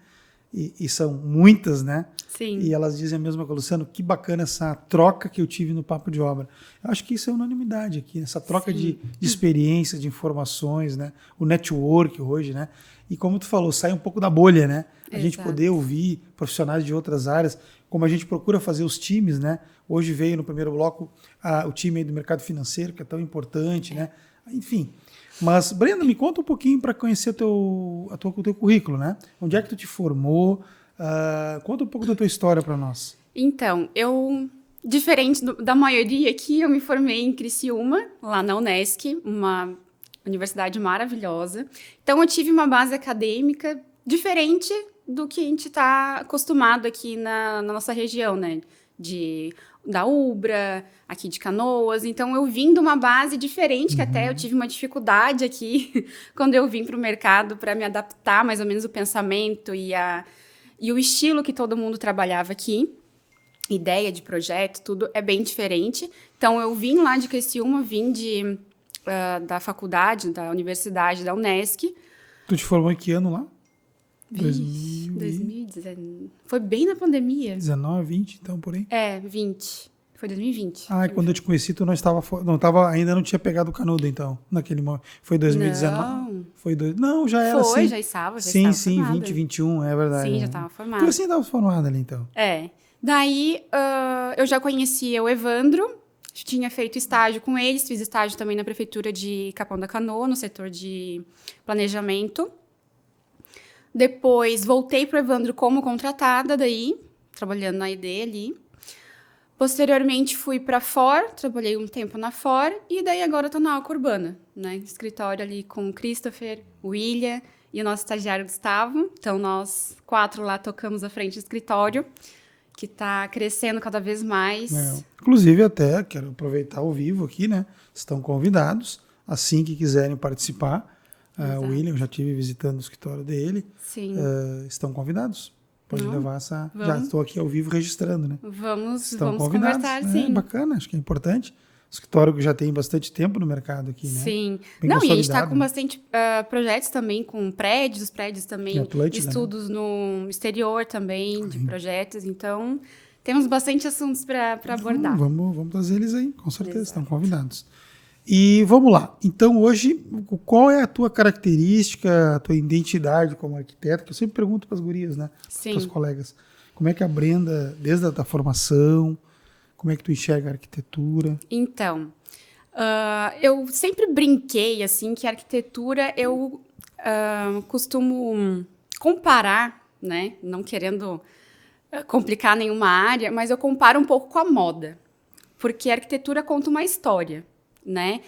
Speaker 1: E são muitas, né?
Speaker 4: Sim.
Speaker 1: E elas dizem a mesma coisa, Luciano, que bacana essa troca que eu tive no Papo de Obra. Eu acho que isso é unanimidade aqui, essa troca de experiências, de informações, né? O network hoje, né? E como tu falou, sai um pouco da bolha, né? A gente poder ouvir profissionais de outras áreas, como a gente procura fazer os times, né? Hoje veio no primeiro bloco o time aí do mercado financeiro, que é tão importante, né? Enfim. Mas, Brenda, me conta um pouquinho para conhecer o teu currículo, né? Onde é que tu te formou? Conta um pouco da tua história para nós.
Speaker 4: Então, diferente da maioria aqui, eu me formei em Criciúma, lá na Unesc, uma universidade maravilhosa. Então, eu tive uma base acadêmica diferente do que a gente está acostumado aqui na nossa região, né? Da UBRA, aqui de Canoas. Então, eu vim de uma base diferente, que até eu tive uma dificuldade aqui, quando eu vim para o mercado, para me adaptar mais ou menos o pensamento e o estilo que todo mundo trabalhava aqui. Ideia de projeto, tudo é bem diferente. Então, eu vim lá de Criciúma, vim da faculdade, da universidade, da Unesc.
Speaker 1: Tu te formou em que ano lá?
Speaker 4: 2019. Foi bem na pandemia.
Speaker 1: 19, 20, então, por aí?
Speaker 4: 20. Foi 2020.
Speaker 1: Quando eu te conheci, tu ainda não tinha pegado o canudo, então, naquele momento. Foi 2019?
Speaker 4: Não.
Speaker 1: Não, já era assim.
Speaker 4: Já estava
Speaker 1: sim,
Speaker 4: formada.
Speaker 1: 20, 21, é verdade.
Speaker 4: Sim,
Speaker 1: né?
Speaker 4: já estava formada.
Speaker 1: Tu assim estava formada ali, então.
Speaker 4: Daí, eu já conhecia o Evandro, tinha feito estágio com eles, fiz estágio também na prefeitura de Capão da Canoa, no setor de planejamento. Depois, voltei para o Evandro como contratada, daí, trabalhando na ID ali. Posteriormente, fui para a FOR, trabalhei um tempo na FOR, e daí agora estou na Alca Urbana, né? Escritório ali com o Christopher, o William e o nosso estagiário Gustavo. Então, nós 4 lá tocamos à frente do escritório, que está crescendo cada vez mais.
Speaker 1: Inclusive, até quero aproveitar ao vivo aqui, né? Estão convidados, assim que quiserem participar. O William, eu já estive visitando o escritório dele.
Speaker 4: Sim.
Speaker 1: Estão convidados. Pode levar essa...
Speaker 4: Vamos.
Speaker 1: Já estou aqui ao vivo registrando, né?
Speaker 4: Vamos
Speaker 1: convidados,
Speaker 4: conversar, sim.
Speaker 1: Bacana, acho que é importante. Escritório que já tem bastante tempo no mercado aqui, né?
Speaker 4: Sim.
Speaker 1: Bem
Speaker 4: E a gente está com
Speaker 1: né?
Speaker 4: bastante projetos também, com prédios também,
Speaker 1: Atlântida,
Speaker 4: estudos no exterior também, de projetos. Então, temos bastante assuntos para abordar.
Speaker 1: Vamos trazer eles aí, com certeza, estão convidados. E vamos lá. Então, hoje, qual é a tua característica, a tua identidade como arquiteto? Que eu sempre pergunto para as gurias, né? Para os colegas. Como é que a Brenda, desde a formação, como é que tu enxerga a arquitetura?
Speaker 4: Então, eu sempre brinquei, assim, que a arquitetura eu costumo comparar, né? Não querendo complicar nenhuma área, mas eu comparo um pouco com a moda. Porque a arquitetura conta uma história, né?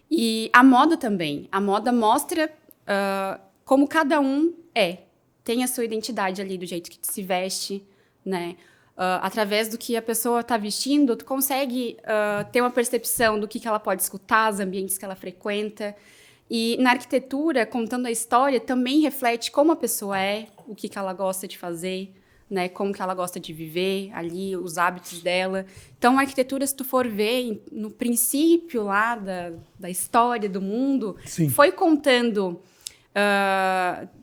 Speaker 4: E a moda também. A moda mostra como cada um tem a sua identidade ali, do jeito que se veste, né? Através do que a pessoa está vestindo, tu consegue ter uma percepção do que ela pode escutar, os ambientes que ela frequenta. E na arquitetura, contando a história, também reflete como a pessoa é, o que ela gosta de fazer, né, como que ela gosta de viver ali, os hábitos dela. Então, a arquitetura, se tu for ver, no princípio lá da história do mundo, foi contando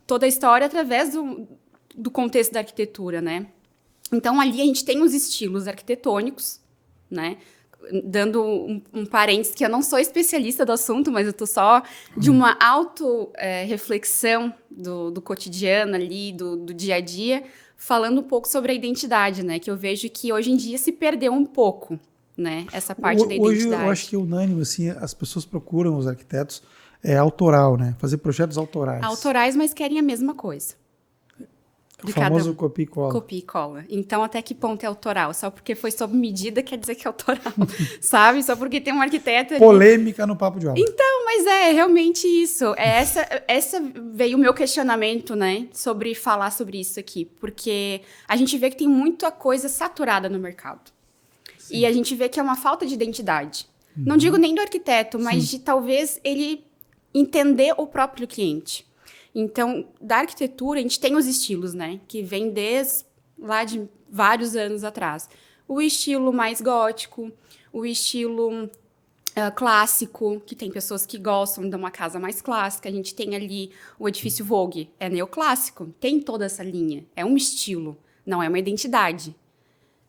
Speaker 4: toda a história através do contexto da arquitetura, né? Então, ali a gente tem os estilos arquitetônicos, né? Dando um parênteses, que eu não sou especialista do assunto, mas eu estou só de uma auto-reflexão do cotidiano ali, do dia a dia, falando um pouco sobre a identidade, né? Que eu vejo que hoje em dia se perdeu um pouco, né? Essa parte da identidade.
Speaker 1: Hoje eu acho que é unânime, assim, as pessoas procuram os arquitetos autoral, né? Fazer projetos autorais.
Speaker 4: Autorais, mas querem a mesma coisa.
Speaker 1: O famoso copia e cola.
Speaker 4: Copia e cola. Então, até que ponto é autoral? Só porque foi sob medida quer dizer que é autoral, sabe? Só porque tem um arquiteto ali.
Speaker 1: Polêmica no papo de obra.
Speaker 4: Então, mas é realmente isso. Essa veio o meu questionamento, né? Sobre falar sobre isso aqui. Porque a gente vê que tem muita coisa saturada no mercado. Sim. E a gente vê que é uma falta de identidade. Não digo nem do arquiteto, mas de talvez ele entender o próprio cliente. Então, da arquitetura, a gente tem os estilos, né? Que vem desde lá de vários anos atrás. O estilo mais gótico, o estilo clássico, que tem pessoas que gostam de uma casa mais clássica. A gente tem ali o edifício Vogue, é neoclássico, tem toda essa linha. É um estilo, não é uma identidade,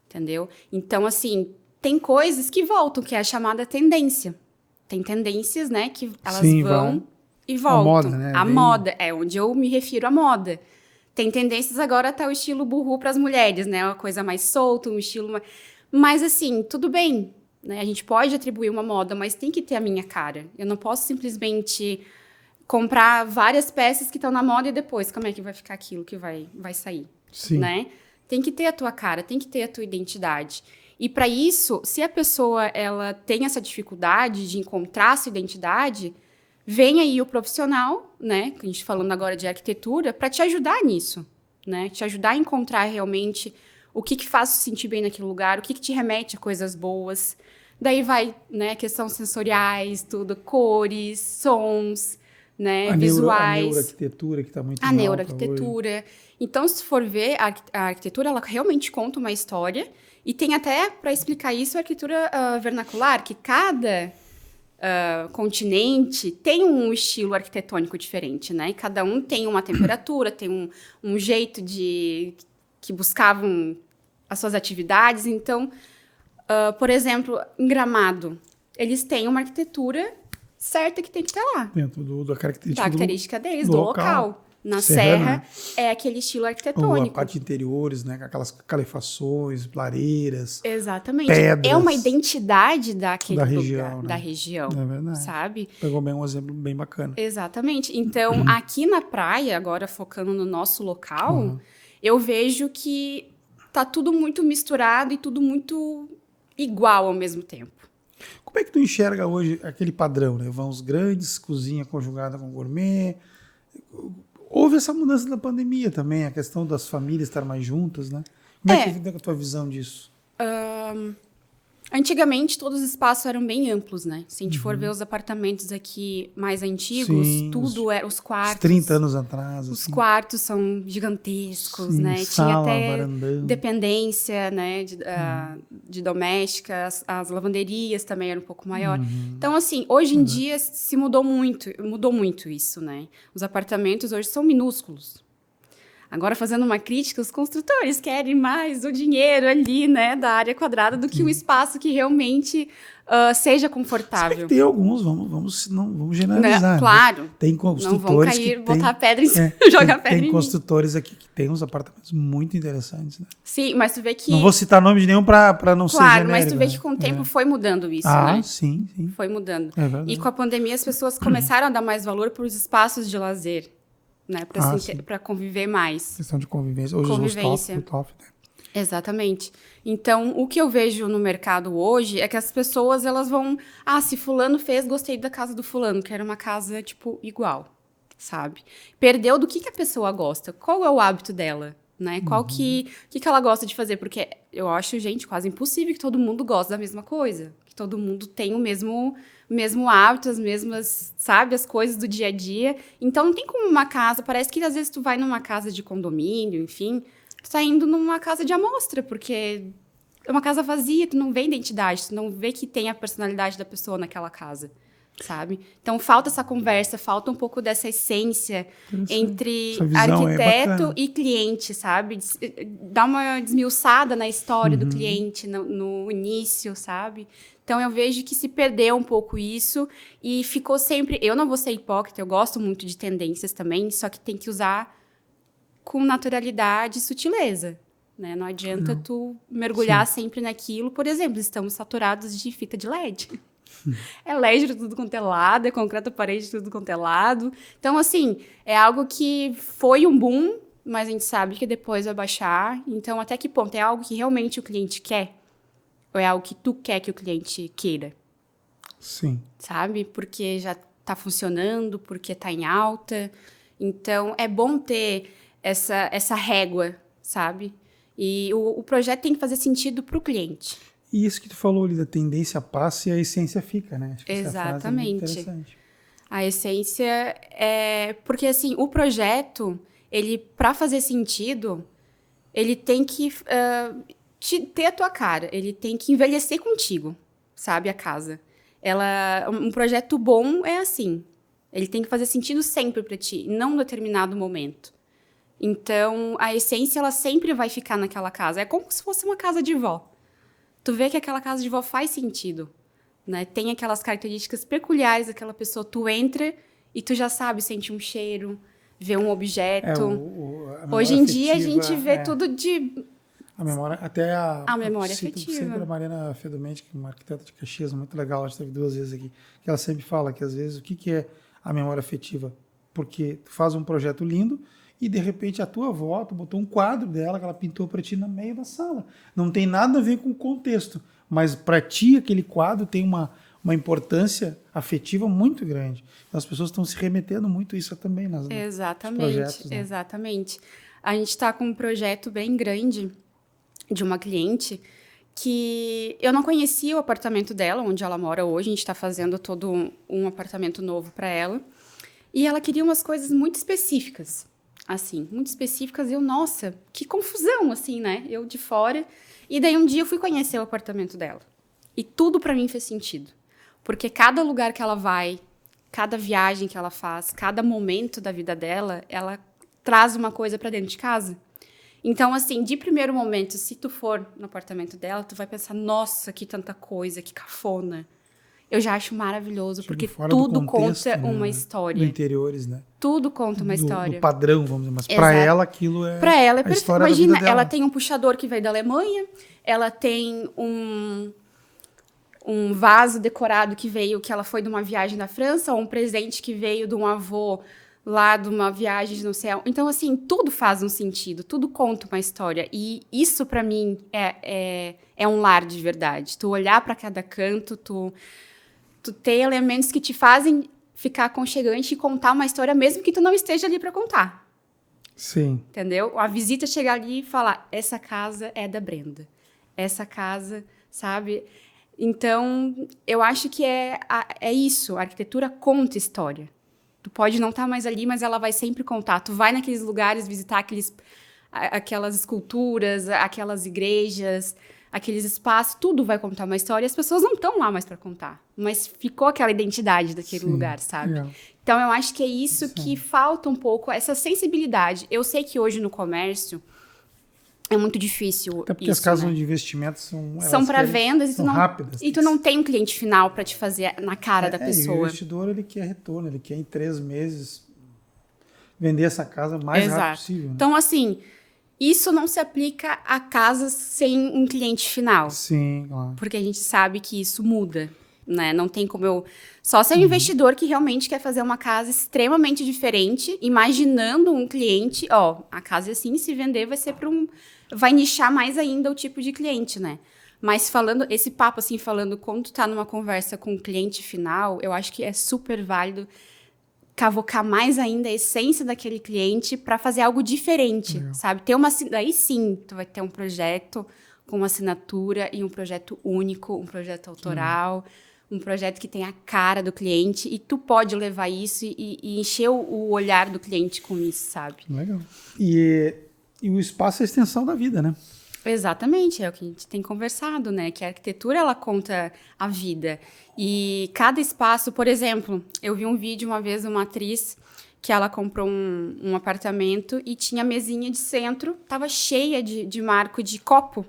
Speaker 4: entendeu? Então, assim, tem coisas que voltam, que é a chamada tendência. Tem tendências, né, que elas vão e voltam. A moda, né? A moda, é onde eu me refiro à moda. Tem tendências agora até o estilo burru para as mulheres, né? Uma coisa mais solta, um estilo mais... Mas, assim, tudo bem, né? A gente pode atribuir uma moda, mas tem que ter a minha cara. Eu não posso simplesmente comprar várias peças que estão na moda e depois, como é que vai ficar aquilo que vai sair?
Speaker 1: Sim.
Speaker 4: Né? Tem que ter a tua cara, tem que ter a tua identidade. E para isso, se a pessoa ela tem essa dificuldade de encontrar a sua identidade, vem aí o profissional, né, que a gente falando agora de arquitetura, para te ajudar nisso, né? Te ajudar a encontrar realmente o que faz se sentir bem naquele lugar, o que te remete a coisas boas. Daí vai, né, questões sensoriais, tudo, cores, sons, né, visuais.
Speaker 1: A neuroarquitetura, que está muito
Speaker 4: A neuroarquitetura. Então, se for ver, a arquitetura, ela realmente conta uma história. E tem até, para explicar isso, a arquitetura vernacular, que cada continente tem um estilo arquitetônico diferente, né? E cada um tem uma temperatura, tem um jeito que buscavam as suas atividades. Então, por exemplo, em Gramado, eles têm uma arquitetura certa que tem que ter lá.
Speaker 1: Dentro da
Speaker 4: característica deles, do local. Na Serra, é aquele estilo arquitetônico.
Speaker 1: A parte de interiores, né? Com aquelas calefações, lareiras.
Speaker 4: Exatamente.
Speaker 1: Pedras.
Speaker 4: É uma identidade daquele
Speaker 1: região,
Speaker 4: lugar,
Speaker 1: né?
Speaker 4: da região.
Speaker 1: É verdade.
Speaker 4: Sabe?
Speaker 1: Pegou bem um exemplo bem bacana.
Speaker 4: Exatamente. Então, aqui na praia, agora focando no nosso local, eu vejo que tá tudo muito misturado e tudo muito igual ao mesmo tempo.
Speaker 1: Como é que tu enxerga hoje aquele padrão, né? Vãos grandes, cozinha conjugada com gourmet. Houve essa mudança da pandemia também, a questão das famílias estar mais juntas, né? Como é que é a tua visão disso?
Speaker 4: Antigamente, todos os espaços eram bem amplos, né? Se a gente for ver os apartamentos aqui mais antigos, tudo era os quartos.
Speaker 1: 30 anos atrás.
Speaker 4: Os quartos são gigantescos,
Speaker 1: sim,
Speaker 4: né?
Speaker 1: Sala,
Speaker 4: tinha até
Speaker 1: varandão.
Speaker 4: Dependência, né? De doméstica, as lavanderias também eram um pouco maior. Então, assim, hoje em dia se mudou muito isso, né? Os apartamentos hoje são minúsculos. Agora, fazendo uma crítica, os construtores querem mais o dinheiro ali, né, da área quadrada do que um espaço que realmente seja confortável.
Speaker 1: Se bem que tem alguns, vamos generalizar.
Speaker 4: Né? Claro.
Speaker 1: Né? Tem construtores
Speaker 4: não vão cair, botar pedra em cima, jogar pedra em mim.
Speaker 1: Tem construtores aqui que tem uns apartamentos muito interessantes, né?
Speaker 4: Sim, mas tu vê que...
Speaker 1: Não vou citar nome de nenhum para não ser genérico.
Speaker 4: Claro, mas tu vê que com o tempo foi mudando isso, né?
Speaker 1: Sim.
Speaker 4: Foi mudando.
Speaker 1: É verdade.
Speaker 4: E com a pandemia as pessoas começaram a dar mais valor para os espaços de lazer. Né, para conviver mais.
Speaker 1: Questão de convivência. Hoje
Speaker 4: convivência.
Speaker 1: Os top, né?
Speaker 4: Exatamente. Então, o que eu vejo no mercado hoje é que as pessoas, elas vão... se fulano fez, gostei da casa do fulano, que era uma casa, tipo, igual, sabe? Perdeu do que a pessoa gosta. Qual é o hábito dela, né? Qual que ela gosta de fazer? Porque eu acho, gente, quase impossível que todo mundo goste da mesma coisa. Que todo mundo tem o mesmo hábito, as mesmas, sabe, as coisas do dia a dia. Então, não tem como uma casa... Parece que, às vezes, tu vai numa casa de condomínio, enfim, tu tá indo numa casa de amostra, porque é uma casa vazia, tu não vê identidade, tu não vê que tem a personalidade da pessoa naquela casa, sabe? Então, falta essa conversa, falta um pouco dessa essência entre arquiteto e cliente, sabe? Dá uma desmiuçada na história do cliente no início, sabe? Então, eu vejo que se perdeu um pouco isso e ficou sempre... Eu não vou ser hipócrita, eu gosto muito de tendências também, só que tem que usar com naturalidade e sutileza, né? Não adianta tu mergulhar sempre naquilo. Por exemplo, estamos saturados de fita de LED. É LED de tudo quanto é lado, é concreto parede de tudo quanto é lado. Então, assim, é algo que foi um boom, mas a gente sabe que depois vai baixar. Então, até que ponto? É algo que realmente o cliente quer? Ou é algo que tu quer que o cliente queira?
Speaker 1: Sim.
Speaker 4: Sabe? Porque já tá funcionando, porque tá em alta. Então, é bom ter essa régua, sabe? E o projeto tem que fazer sentido para o cliente.
Speaker 1: E isso que tu falou ali da tendência passa e a essência fica, né? Acho que essa frase é muito
Speaker 4: Exatamente.
Speaker 1: interessante.
Speaker 4: A essência é... Porque, assim, o projeto, ele, para fazer sentido, ele tem que ter a tua cara. Ele tem que envelhecer contigo, sabe? A casa. Um projeto bom é assim. Ele tem que fazer sentido sempre para ti, não em determinado momento. Então, a essência, ela sempre vai ficar naquela casa. É como se fosse uma casa de vó. Tu vê que aquela casa de vó faz sentido, né? Tem aquelas características peculiares daquela pessoa. Tu entra e tu já sabe, sente um cheiro, vê um objeto. Hoje em dia, a gente vê tudo de...
Speaker 1: A memória, até
Speaker 4: a memória
Speaker 1: cito
Speaker 4: afetiva.
Speaker 1: sempre a Mariana Fedomente, que é uma arquiteta de Caxias, muito legal, ela esteve 2 vezes aqui, que ela sempre fala que, às vezes, o que é a memória afetiva? Porque tu faz um projeto lindo e, de repente, a tua avó, tu botou um quadro dela que ela pintou para ti no meio da sala. Não tem nada a ver com o contexto, mas para ti aquele quadro tem uma importância afetiva muito grande. Então, as pessoas estão se remetendo muito a isso também nos projetos. Né?
Speaker 4: Exatamente. A gente está com um projeto bem grande de uma cliente que eu não conhecia o apartamento dela, onde ela mora hoje. A gente está fazendo todo um apartamento novo para ela. E ela queria umas coisas muito específicas, assim, muito específicas. E eu, nossa, que confusão, assim, né? Eu de fora. E daí um dia eu fui conhecer o apartamento dela. E tudo para mim fez sentido. Porque cada lugar que ela vai, cada viagem que ela faz, cada momento da vida dela, ela traz uma coisa para dentro de casa. Então, assim, de primeiro momento, se tu for no apartamento dela, tu vai pensar, nossa, que tanta coisa, que cafona. Eu já acho maravilhoso, porque tudo conta uma história.
Speaker 1: Do interiores, né?
Speaker 4: Tudo conta uma história.
Speaker 1: Do padrão, vamos dizer, mas para ela aquilo é
Speaker 4: pra ela é
Speaker 1: a história
Speaker 4: Imagina,
Speaker 1: da vida dela.
Speaker 4: Ela tem um puxador que veio da Alemanha, ela tem um vaso decorado que ela foi de uma viagem da França, ou um presente que veio de um avô lá de uma viagem de não sei aonde. Então, assim, tudo faz um sentido, tudo conta uma história. E isso, para mim, é um lar de verdade. Tu olhar para cada canto, tu ter elementos que te fazem ficar aconchegante e contar uma história, mesmo que tu não esteja ali para contar.
Speaker 1: Sim.
Speaker 4: Entendeu? A visita chegar ali e falar, essa casa é da Brenda. Essa casa, sabe? Então, eu acho que é isso. A arquitetura conta história. Tu pode não estar mais ali, mas ela vai sempre contar. Tu vai naqueles lugares visitar aquelas esculturas, aquelas igrejas, aqueles espaços, tudo vai contar uma história. As pessoas não estão lá mais para contar, mas ficou aquela identidade daquele lugar, sabe?
Speaker 1: Legal.
Speaker 4: Então, eu acho que é isso que falta um pouco, essa sensibilidade. Eu sei que hoje no comércio é muito difícil.
Speaker 1: Até porque as casas de investimento
Speaker 4: são para vendas
Speaker 1: são rápidas.
Speaker 4: E tu não tem um cliente final para te fazer na cara da pessoa.
Speaker 1: E o investidor, ele quer retorno, ele quer em 3 meses vender essa casa o mais rápido possível. Né?
Speaker 4: Então, assim, isso não se aplica a casas sem um cliente final.
Speaker 1: Sim, claro.
Speaker 4: Porque a gente sabe que isso muda, né? Não tem como eu... Só ser um investidor que realmente quer fazer uma casa extremamente diferente, imaginando um cliente, a casa assim, se vender, vai ser para vai nichar mais ainda o tipo de cliente, né? Mas esse papo assim, falando quando tu tá numa conversa com o cliente final, eu acho que é super válido cavocar mais ainda a essência daquele cliente para fazer algo diferente, sabe? Daí sim, tu vai ter um projeto com uma assinatura e um projeto único, um projeto autoral, um projeto que tem a cara do cliente e tu pode levar isso e encher o olhar do cliente com isso, sabe?
Speaker 1: Legal. E o espaço é a extensão da vida, né?
Speaker 4: Exatamente, é o que a gente tem conversado, né? Que a arquitetura, ela conta a vida. E cada espaço, por exemplo, eu vi um vídeo uma vez de uma atriz que ela comprou um apartamento e tinha a mesinha de centro, estava cheia de marco de copo.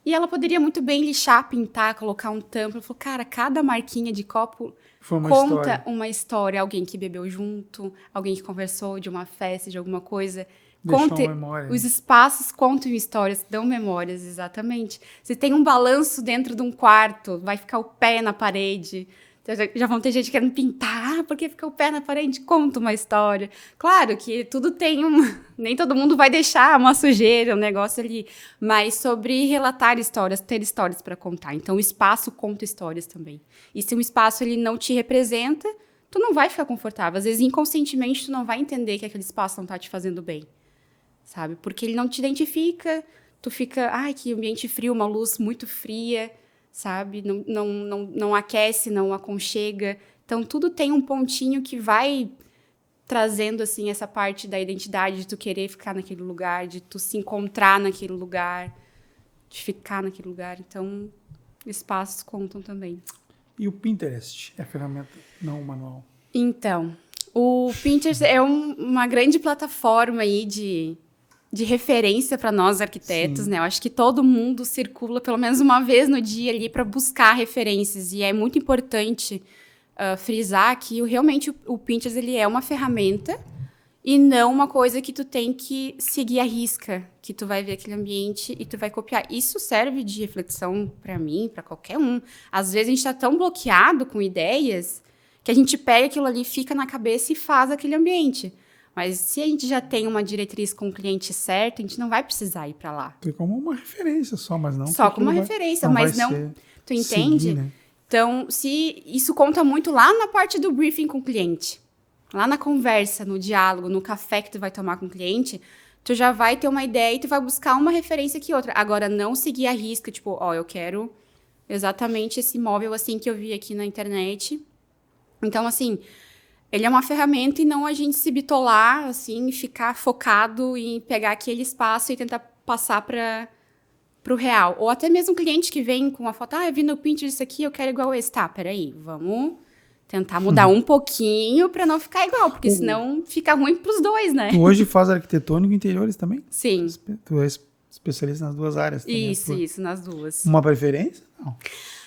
Speaker 4: E ela poderia muito bem lixar, pintar, colocar um tampo. Ela falou, cara, cada marquinha de copo conta uma história. Alguém que bebeu junto, alguém que conversou de uma festa, de alguma coisa.
Speaker 1: memória.
Speaker 4: Os espaços contam histórias, dão memórias, exatamente. Se tem um balanço dentro de um quarto, vai ficar o pé na parede. Já vão ter gente querendo pintar, porque fica o pé na parede, conta uma história. Claro que tudo tem nem todo mundo vai deixar uma sujeira, um negócio ali. Mas sobre relatar histórias, ter histórias para contar. Então, o espaço conta histórias também. E se um espaço ele não te representa, tu não vai ficar confortável. Às vezes, inconscientemente, tu não vai entender que aquele espaço não tá te fazendo bem. Sabe? Porque ele não te identifica. Tu fica, ai, que ambiente frio, uma luz muito fria. Sabe? Não aquece, não aconchega. Então, tudo tem um pontinho que vai trazendo, assim, essa parte da identidade, de tu querer ficar naquele lugar, de tu se encontrar naquele lugar, de ficar naquele lugar. Então, espaços contam também.
Speaker 1: E o Pinterest é a ferramenta, não o manual?
Speaker 4: Então, o Pinterest é uma grande plataforma aí de referência para nós arquitetos,
Speaker 1: Sim.
Speaker 4: né? Eu acho que todo mundo circula pelo menos uma vez no dia ali para buscar referências. E é muito importante frisar que realmente o Pinterest ele é uma ferramenta e não uma coisa que tu tem que seguir à risca, que tu vai ver aquele ambiente e tu vai copiar. Isso serve de reflexão para mim, para qualquer um. Às vezes a gente está tão bloqueado com ideias que a gente pega aquilo ali, fica na cabeça e faz aquele ambiente. Mas se a gente já tem uma diretriz com o cliente certo, a gente não vai precisar ir para lá.
Speaker 1: Tem como uma referência só, mas não...
Speaker 4: Só como uma referência, mas não... Tu entende?
Speaker 1: Seguir, né?
Speaker 4: Então, se isso conta muito lá na parte do briefing com o cliente, lá na conversa, no diálogo, no café que tu vai tomar com o cliente, tu já vai ter uma ideia e tu vai buscar uma referência que outra. Agora, não seguir a risca, tipo, eu quero exatamente esse móvel assim que eu vi aqui na internet. Então, assim... Ele é uma ferramenta e não a gente se bitolar, assim, ficar focado em pegar aquele espaço e tentar passar para o real. Ou até mesmo um cliente que vem com uma foto, eu vi no Pinterest isso aqui, eu quero igual esse. Tá, peraí, vamos tentar mudar um pouquinho para não ficar igual, porque senão fica ruim para os dois, né?
Speaker 1: Tu hoje faz arquitetônico e interiores também?
Speaker 4: Sim.
Speaker 1: Tu é especialista nas duas áreas também.
Speaker 4: Isso, nas duas.
Speaker 1: Uma preferência? Não.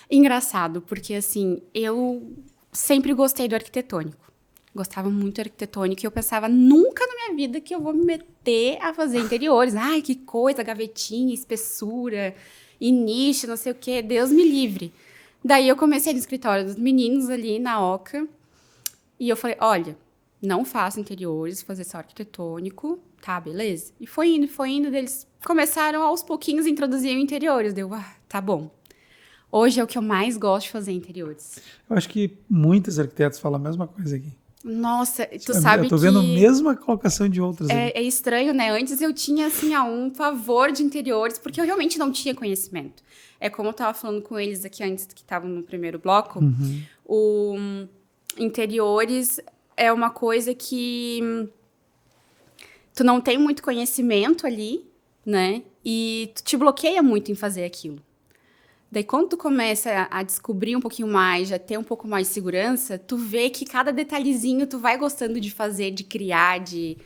Speaker 4: Engraçado, porque assim, eu sempre gostei do arquitetônico. Gostava muito do arquitetônico e eu pensava nunca na minha vida que eu vou me meter a fazer interiores. Ai, que coisa, gavetinha, espessura, e nicho, não sei o quê, Deus me livre. Daí eu comecei no escritório dos meninos ali na Oca e eu falei, olha, não faço interiores, vou fazer só arquitetônico, tá, beleza? E foi indo, eles começaram aos pouquinhos a introduzir interiores, deu, tá bom. Hoje é o que eu mais gosto de fazer interiores.
Speaker 1: Eu acho que muitos arquitetos falam a mesma coisa aqui.
Speaker 4: Nossa, tu sabe que...
Speaker 1: Eu tô vendo a mesma colocação de outras.
Speaker 4: É estranho, né? Antes eu tinha, assim, um pavor de interiores, porque eu realmente não tinha conhecimento. É como eu tava falando com eles aqui antes, que estavam no primeiro bloco. O interiores é uma coisa que tu não tem muito conhecimento ali, né? E tu te bloqueia muito em fazer aquilo. Daí, quando tu começa a descobrir um pouquinho mais, já ter um pouco mais de segurança, tu vê que cada detalhezinho tu vai gostando de fazer, de criar, de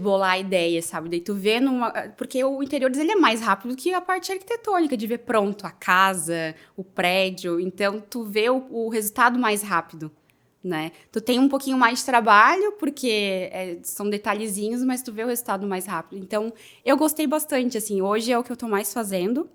Speaker 4: bolar ideias, sabe? Daí tu vê porque o interiores, ele é mais rápido que a parte arquitetônica, de ver pronto a casa, o prédio. Então, tu vê o resultado mais rápido, né? Tu tem um pouquinho mais de trabalho, porque são detalhezinhos, mas tu vê o resultado mais rápido. Então, eu gostei bastante, assim. Hoje é o que eu tô mais fazendo.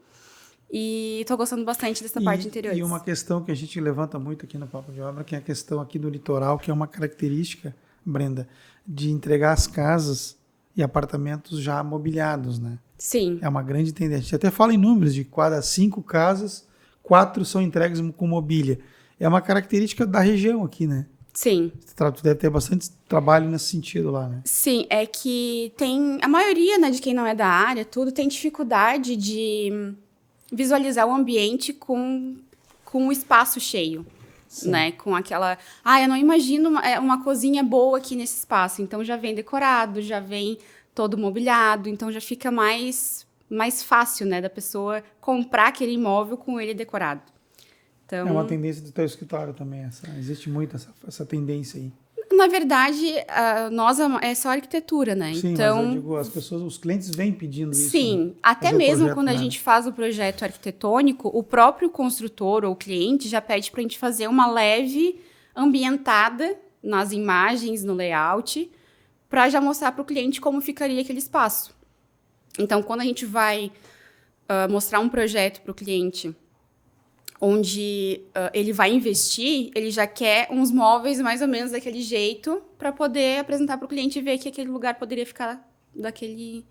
Speaker 4: E estou gostando bastante dessa parte de interiores.
Speaker 1: E uma questão que a gente levanta muito aqui no Papo de Obra, que é a questão aqui do litoral, que é uma característica, Brenda, de entregar as casas e apartamentos já mobiliados, né?
Speaker 4: Sim.
Speaker 1: É uma grande tendência. A gente até fala em números, de cada 5 casas, 4 são entregues com mobília. É uma característica da região aqui, né?
Speaker 4: Sim.
Speaker 1: Tu deve ter bastante trabalho nesse sentido lá, né?
Speaker 4: Sim, é que tem... A maioria, né, de quem não é da área, tem dificuldade de visualizar o ambiente com o espaço cheio. Sim. Né? Com aquela... eu não imagino uma cozinha boa aqui nesse espaço. Então, já vem decorado, já vem todo mobiliado. Então, já fica mais fácil, né? Da pessoa comprar aquele imóvel com ele decorado. Então,
Speaker 1: é uma tendência do teu escritório também. Existe muito essa tendência aí.
Speaker 4: Na verdade, nós é só arquitetura, né?
Speaker 1: Sim,
Speaker 4: então,
Speaker 1: mas eu digo, os clientes vêm pedindo isso.
Speaker 4: Sim,
Speaker 1: né?
Speaker 4: até mesmo
Speaker 1: projeto,
Speaker 4: quando a gente faz o projeto arquitetônico, o próprio construtor ou cliente já pede para a gente fazer uma leve ambientada nas imagens, no layout, para já mostrar para o cliente como ficaria aquele espaço. Então, quando a gente vai mostrar um projeto para o cliente onde ele vai investir, ele já quer uns móveis mais ou menos daquele jeito para poder apresentar para o cliente e ver que aquele lugar poderia ficar naquele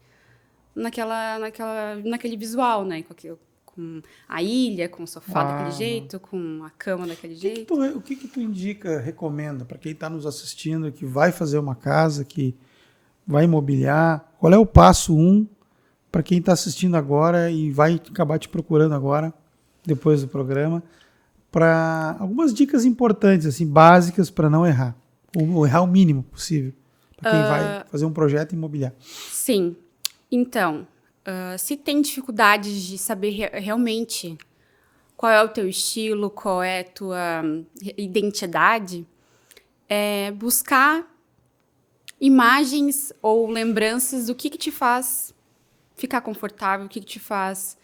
Speaker 4: visual, né? Com a ilha, com o sofá daquele jeito, com a cama daquele jeito.
Speaker 1: O que tu indica, recomenda para quem está nos assistindo, que vai fazer uma casa, que vai imobiliar? Qual é o passo 1 para quem está assistindo agora e vai acabar te procurando agora, depois do programa, para algumas dicas importantes, assim, básicas para não errar, ou errar o mínimo possível, para quem vai fazer um projeto imobiliário?
Speaker 4: Sim. Então, se tem dificuldades de saber realmente qual é o teu estilo, qual é a tua identidade, buscar imagens ou lembranças do que te faz ficar confortável, o que te faz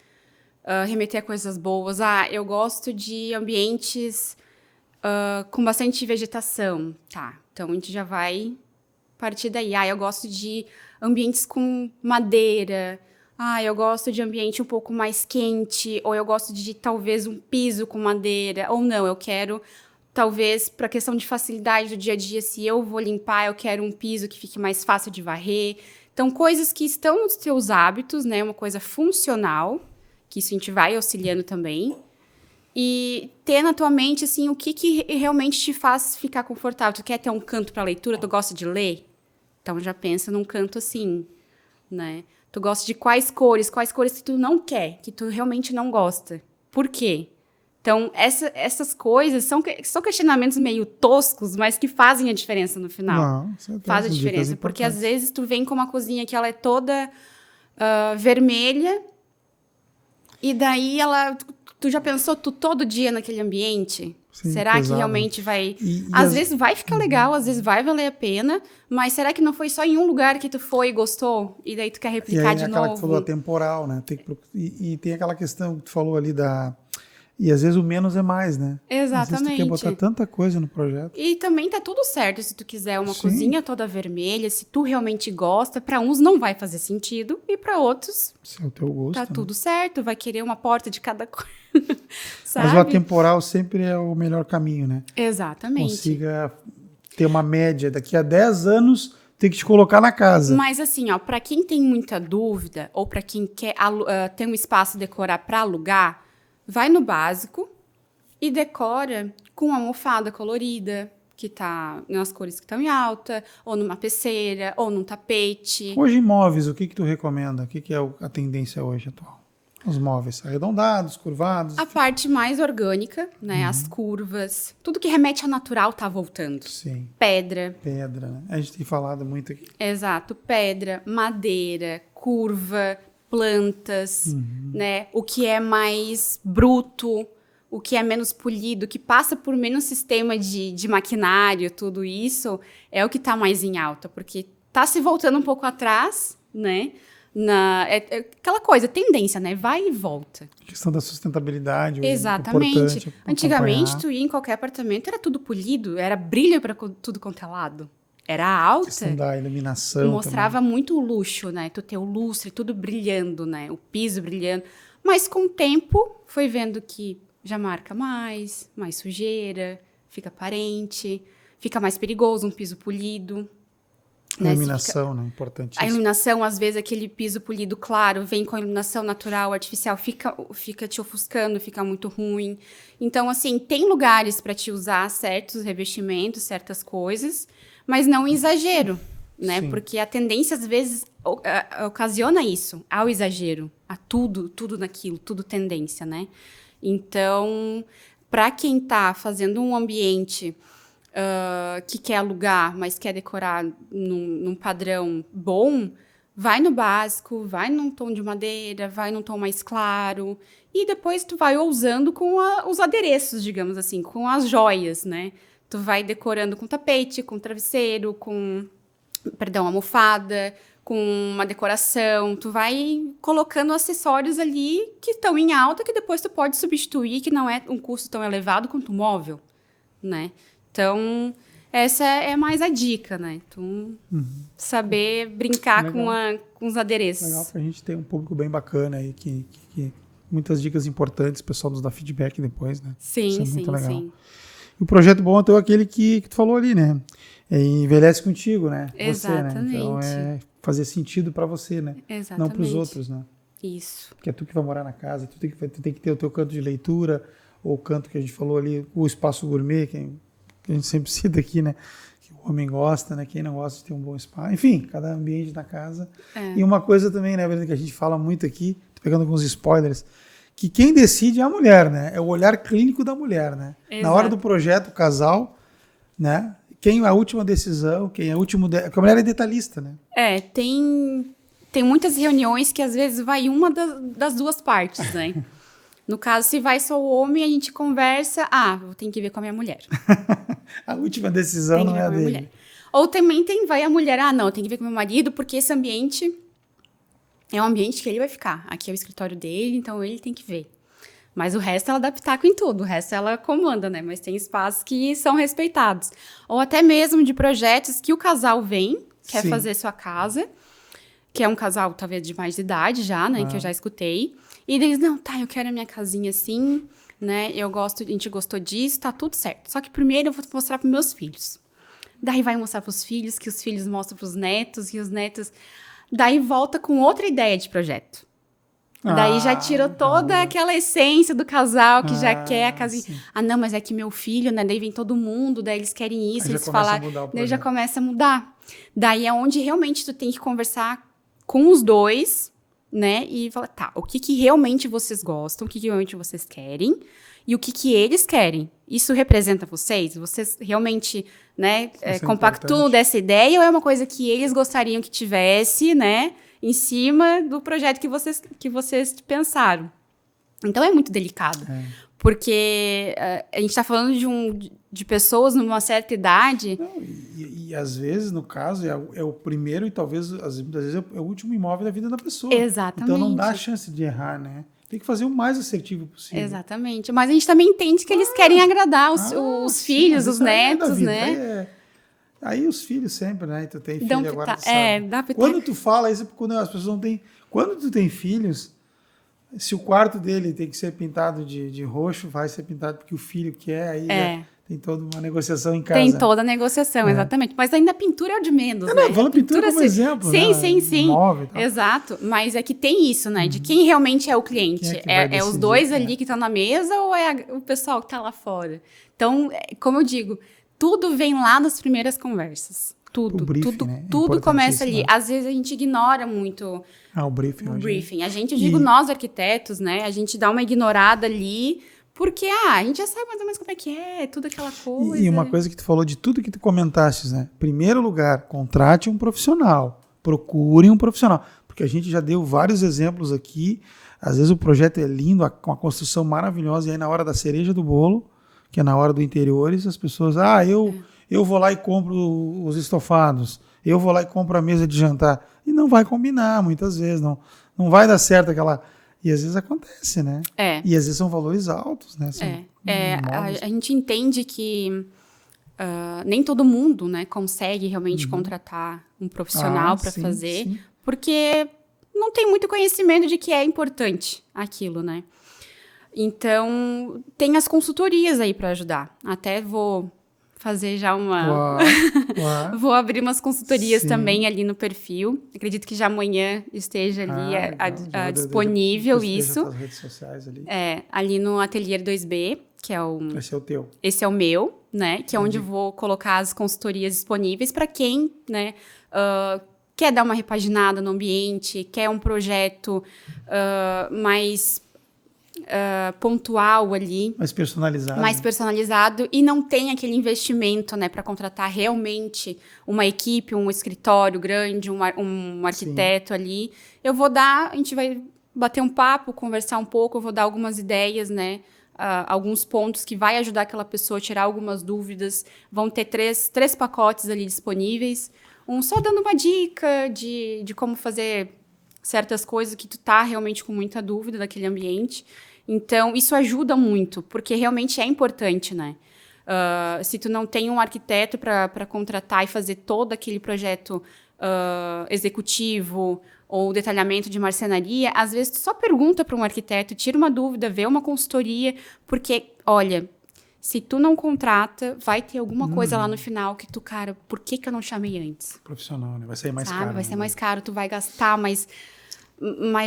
Speaker 4: remeter a coisas boas. Eu gosto de ambientes com bastante vegetação. Tá, então a gente já vai partir daí. Eu gosto de ambientes com madeira. Eu gosto de ambiente um pouco mais quente. Ou eu gosto de, talvez, um piso com madeira. Ou não, eu quero, talvez, para questão de facilidade do dia a dia, se eu vou limpar, eu quero um piso que fique mais fácil de varrer. Então, coisas que estão nos teus hábitos, né? Uma coisa funcional, que isso a gente vai auxiliando também. E ter na tua mente, assim, o que realmente te faz ficar confortável. Tu quer ter um canto para leitura? Tu gosta de ler? Então, já pensa num canto assim, né? Tu gosta de quais cores que tu não quer, que tu realmente não gosta. Por quê? Então, essas coisas são questionamentos meio toscos, mas que fazem a diferença no final. Faz a diferença, porque às vezes tu vem com uma cozinha que ela é toda vermelha, e daí tu já pensou todo dia naquele ambiente?
Speaker 1: Sim,
Speaker 4: será
Speaker 1: pesado.
Speaker 4: Que realmente vai... às vezes vai ficar legal, às vezes vai valer a pena, mas será que não foi só em um lugar que tu foi e gostou? E daí tu quer replicar de novo?
Speaker 1: Aquela que tu falou, a temporal, né? E tem aquela questão que tu falou ali E às vezes o menos é mais, né?
Speaker 4: Exatamente.
Speaker 1: Às vezes tu quer botar tanta coisa no projeto.
Speaker 4: E também tá tudo certo se tu quiser uma
Speaker 1: Sim.
Speaker 4: cozinha toda vermelha, se tu realmente gosta. Para uns não vai fazer sentido e para outros
Speaker 1: Se é o teu gosto.
Speaker 4: tá tudo certo, vai querer uma porta de cada cor. Sabe?
Speaker 1: Mas o atemporal sempre é o melhor caminho, né?
Speaker 4: Exatamente.
Speaker 1: Consiga ter uma média. Daqui a 10 anos, tem que te colocar na casa.
Speaker 4: Mas assim, para quem tem muita dúvida ou para quem quer ter um espaço decorar para alugar, vai no básico e decora com uma almofada colorida, que tá nas cores que estão em alta, ou numa peceira, ou num tapete.
Speaker 1: Hoje, imóveis, o que tu recomenda? O que é a tendência hoje atual? Os móveis arredondados, curvados?
Speaker 4: A parte mais orgânica, né? As curvas. Tudo que remete ao natural tá voltando.
Speaker 1: Sim.
Speaker 4: Pedra.
Speaker 1: Pedra, né? A gente tem falado muito aqui.
Speaker 4: Exato. Pedra, madeira, curva, plantas, né? O que é mais bruto, o que é menos polido, que passa por menos sistema de maquinário, tudo isso, é o que tá mais em alta, porque tá se voltando um pouco atrás, né? É aquela coisa, tendência, né? Vai e volta.
Speaker 1: A questão da sustentabilidade.
Speaker 4: Exatamente. Antigamente, tu ia em qualquer apartamento, era tudo polido, era brilho para tudo quanto é lado. Era alta.
Speaker 1: A questão da iluminação.
Speaker 4: Mostrava
Speaker 1: também.
Speaker 4: muito o luxo, né? Tu ter o lustre, tudo brilhando, né? O piso brilhando. Mas com o tempo, foi vendo que já marca mais sujeira, fica aparente, fica mais perigoso um piso polido.
Speaker 1: A iluminação, né? Importante.
Speaker 4: A iluminação, às vezes, aquele piso polido claro, vem com a iluminação natural, artificial, fica te ofuscando, fica muito ruim. Então, assim, tem lugares para te usar certos revestimentos, certas coisas, mas não em exagero, né?
Speaker 1: Sim.
Speaker 4: Porque a tendência, às vezes, ocasiona isso, ao exagero, a tudo naquilo, tudo tendência, né? Então, para quem está fazendo um ambiente que quer alugar, mas quer decorar num padrão bom, vai no básico, vai num tom de madeira, vai num tom mais claro, e depois tu vai ousando com os adereços, digamos assim, com as joias, né? Tu vai decorando com tapete, com travesseiro, almofada, com uma decoração, tu vai colocando acessórios ali que estão em alta, que depois tu pode substituir, que não é um custo tão elevado quanto o móvel, né? Então, essa é mais a dica, né? Tu saber brincar com os adereços.
Speaker 1: Legal pra gente ter um público bem bacana aí, que muitas dicas importantes, o pessoal nos dá feedback depois, né?
Speaker 4: Sim,
Speaker 1: Isso é
Speaker 4: sim,
Speaker 1: muito legal.
Speaker 4: sim.
Speaker 1: E o projeto bom é então aquele que tu falou ali, né? Envelhece contigo, né?
Speaker 4: Exatamente.
Speaker 1: Você, né? Então é fazer sentido para você, né?
Speaker 4: Exatamente.
Speaker 1: Não para os outros, né?
Speaker 4: Isso.
Speaker 1: Porque é tu que vai morar na casa, tu tem que ter o teu canto de leitura, ou o canto que a gente falou ali, o espaço gourmet, que a gente sempre cita aqui, né? Que o homem gosta, né? Quem não gosta de ter um bom espaço. Enfim, cada ambiente na casa. E uma coisa também, né, Brenda, que a gente fala muito aqui, tô pegando alguns spoilers, que quem decide é a mulher, né? É o olhar clínico da mulher, né?
Speaker 4: Exato.
Speaker 1: Na hora do projeto, o casal, né? Quem é a última decisão, quem é o último... Porque a mulher é detalhista, né?
Speaker 4: Tem muitas reuniões que às vezes vai uma das duas partes, né? No caso, se vai só o homem, a gente conversa, eu tenho que ver com a minha mulher.
Speaker 1: A última decisão não é a dele.
Speaker 4: Mulher. Ou também vai a mulher, não, eu tenho que ver com meu marido, porque esse ambiente é um ambiente que ele vai ficar. Aqui é o escritório dele, então ele tem que ver. Mas o resto ela dá pitaco em tudo, o resto ela comanda, né? Mas tem espaços que são respeitados. Ou até mesmo de projetos que o casal vem, quer fazer sua casa, que é um casal talvez de mais idade já, né? Que eu já escutei. E eles, eu quero a minha casinha assim, né? A gente gostou disso, tá tudo certo. Só que primeiro eu vou mostrar pros meus filhos. Daí vai mostrar pros filhos, que os filhos mostram pros netos, e os netos... Daí volta com outra ideia de projeto. Daí já tirou toda aquela essência do casal que já quer a casinha. Sim. Não, mas é que meu filho, né? Daí vem todo mundo, daí eles querem isso, eles falam. Daí já começa a mudar. Daí é onde realmente tu tem que conversar com os dois, né? E falar, o que realmente vocês gostam, o que realmente vocês querem e o que eles querem. Isso representa vocês? Vocês realmente, né, compactuam dessa ideia ou é uma coisa que eles gostariam que tivesse, né? Em cima do projeto que vocês pensaram. Então, é muito delicado. Porque a gente está falando de pessoas numa certa idade...
Speaker 1: Não, e às vezes, no caso, é o primeiro e talvez, muitas vezes, é o último imóvel da vida da pessoa.
Speaker 4: Exatamente.
Speaker 1: Então, não dá chance de errar, né? Tem que fazer o mais assertivo possível.
Speaker 4: Exatamente. Mas a gente também entende que eles querem agradar os filhos, os netos, né?
Speaker 1: Aí os filhos sempre, né? Tu tem filho agora, tu sabe.
Speaker 4: Dá pra...
Speaker 1: Quando tu fala isso, quando as pessoas não têm... Quando tu tem filhos, se o quarto dele tem que ser pintado de roxo, vai ser pintado porque o filho quer, aí tem toda uma negociação em casa.
Speaker 4: Tem toda a negociação, exatamente. Mas ainda a pintura é o de menos, né?
Speaker 1: Não, falando pintura como exemplo,
Speaker 4: sim.
Speaker 1: Móvel e tal.
Speaker 4: Exato. Mas é que tem isso, né? De quem realmente é o cliente. É os dois ali que estão na mesa ou é o pessoal que está lá fora? Então, como eu digo... Tudo vem lá nas primeiras conversas. Tudo. Tudo começa ali. Às vezes a gente ignora muito
Speaker 1: o briefing.
Speaker 4: Eu digo nós, arquitetos, né? A gente dá uma ignorada ali, porque a gente já sabe mais ou menos como é que é, tudo aquela coisa.
Speaker 1: E uma coisa que tu falou de tudo que tu comentaste, né? Primeiro lugar, contrate um profissional. Procure um profissional. Porque a gente já deu vários exemplos aqui. Às vezes o projeto é lindo, com a construção maravilhosa, e aí na hora da cereja do bolo, que é na hora do interiores, as pessoas, eu vou lá e compro os estofados, eu vou lá e compro a mesa de jantar. E não vai combinar, muitas vezes, não vai dar certo aquela... E às vezes acontece, né? E às vezes são valores altos, né?
Speaker 4: A gente entende que nem todo mundo, né, consegue realmente contratar um profissional para fazer, porque não tem muito conhecimento de que é importante aquilo, né? Então, tem as consultorias aí para ajudar. Até vou fazer já uma... Vou abrir umas consultorias também ali no perfil. Acredito que já amanhã esteja ali disponível isso.
Speaker 1: Nas redes sociais ali.
Speaker 4: Ali no Ateliê 2B, que é o...
Speaker 1: Esse é o teu.
Speaker 4: Esse é o meu, né? Que é onde eu vou colocar as consultorias disponíveis para quem, né... quer dar uma repaginada no ambiente, quer um projeto mais... pontual ali. Mais personalizado e não tem aquele investimento, né, para contratar realmente uma equipe, um escritório grande, um arquiteto ali. A gente vai bater um papo, conversar um pouco, eu vou dar algumas ideias, né, alguns pontos que vai ajudar aquela pessoa a tirar algumas dúvidas. Vão ter três pacotes ali disponíveis. Só dando uma dica de como fazer certas coisas que tu tá realmente com muita dúvida daquele ambiente. Então, isso ajuda muito, porque realmente é importante, né? Se tu não tem um arquiteto para contratar e fazer todo aquele projeto executivo ou detalhamento de marcenaria, às vezes tu só pergunta para um arquiteto, tira uma dúvida, vê uma consultoria, porque, olha, se tu não contrata, vai ter alguma coisa lá no final que tu, cara, por que eu não chamei antes?
Speaker 1: Profissional, né? Vai sair mais
Speaker 4: Sabe?
Speaker 1: caro.
Speaker 4: Vai ser
Speaker 1: né?
Speaker 4: mais caro, tu vai gastar mais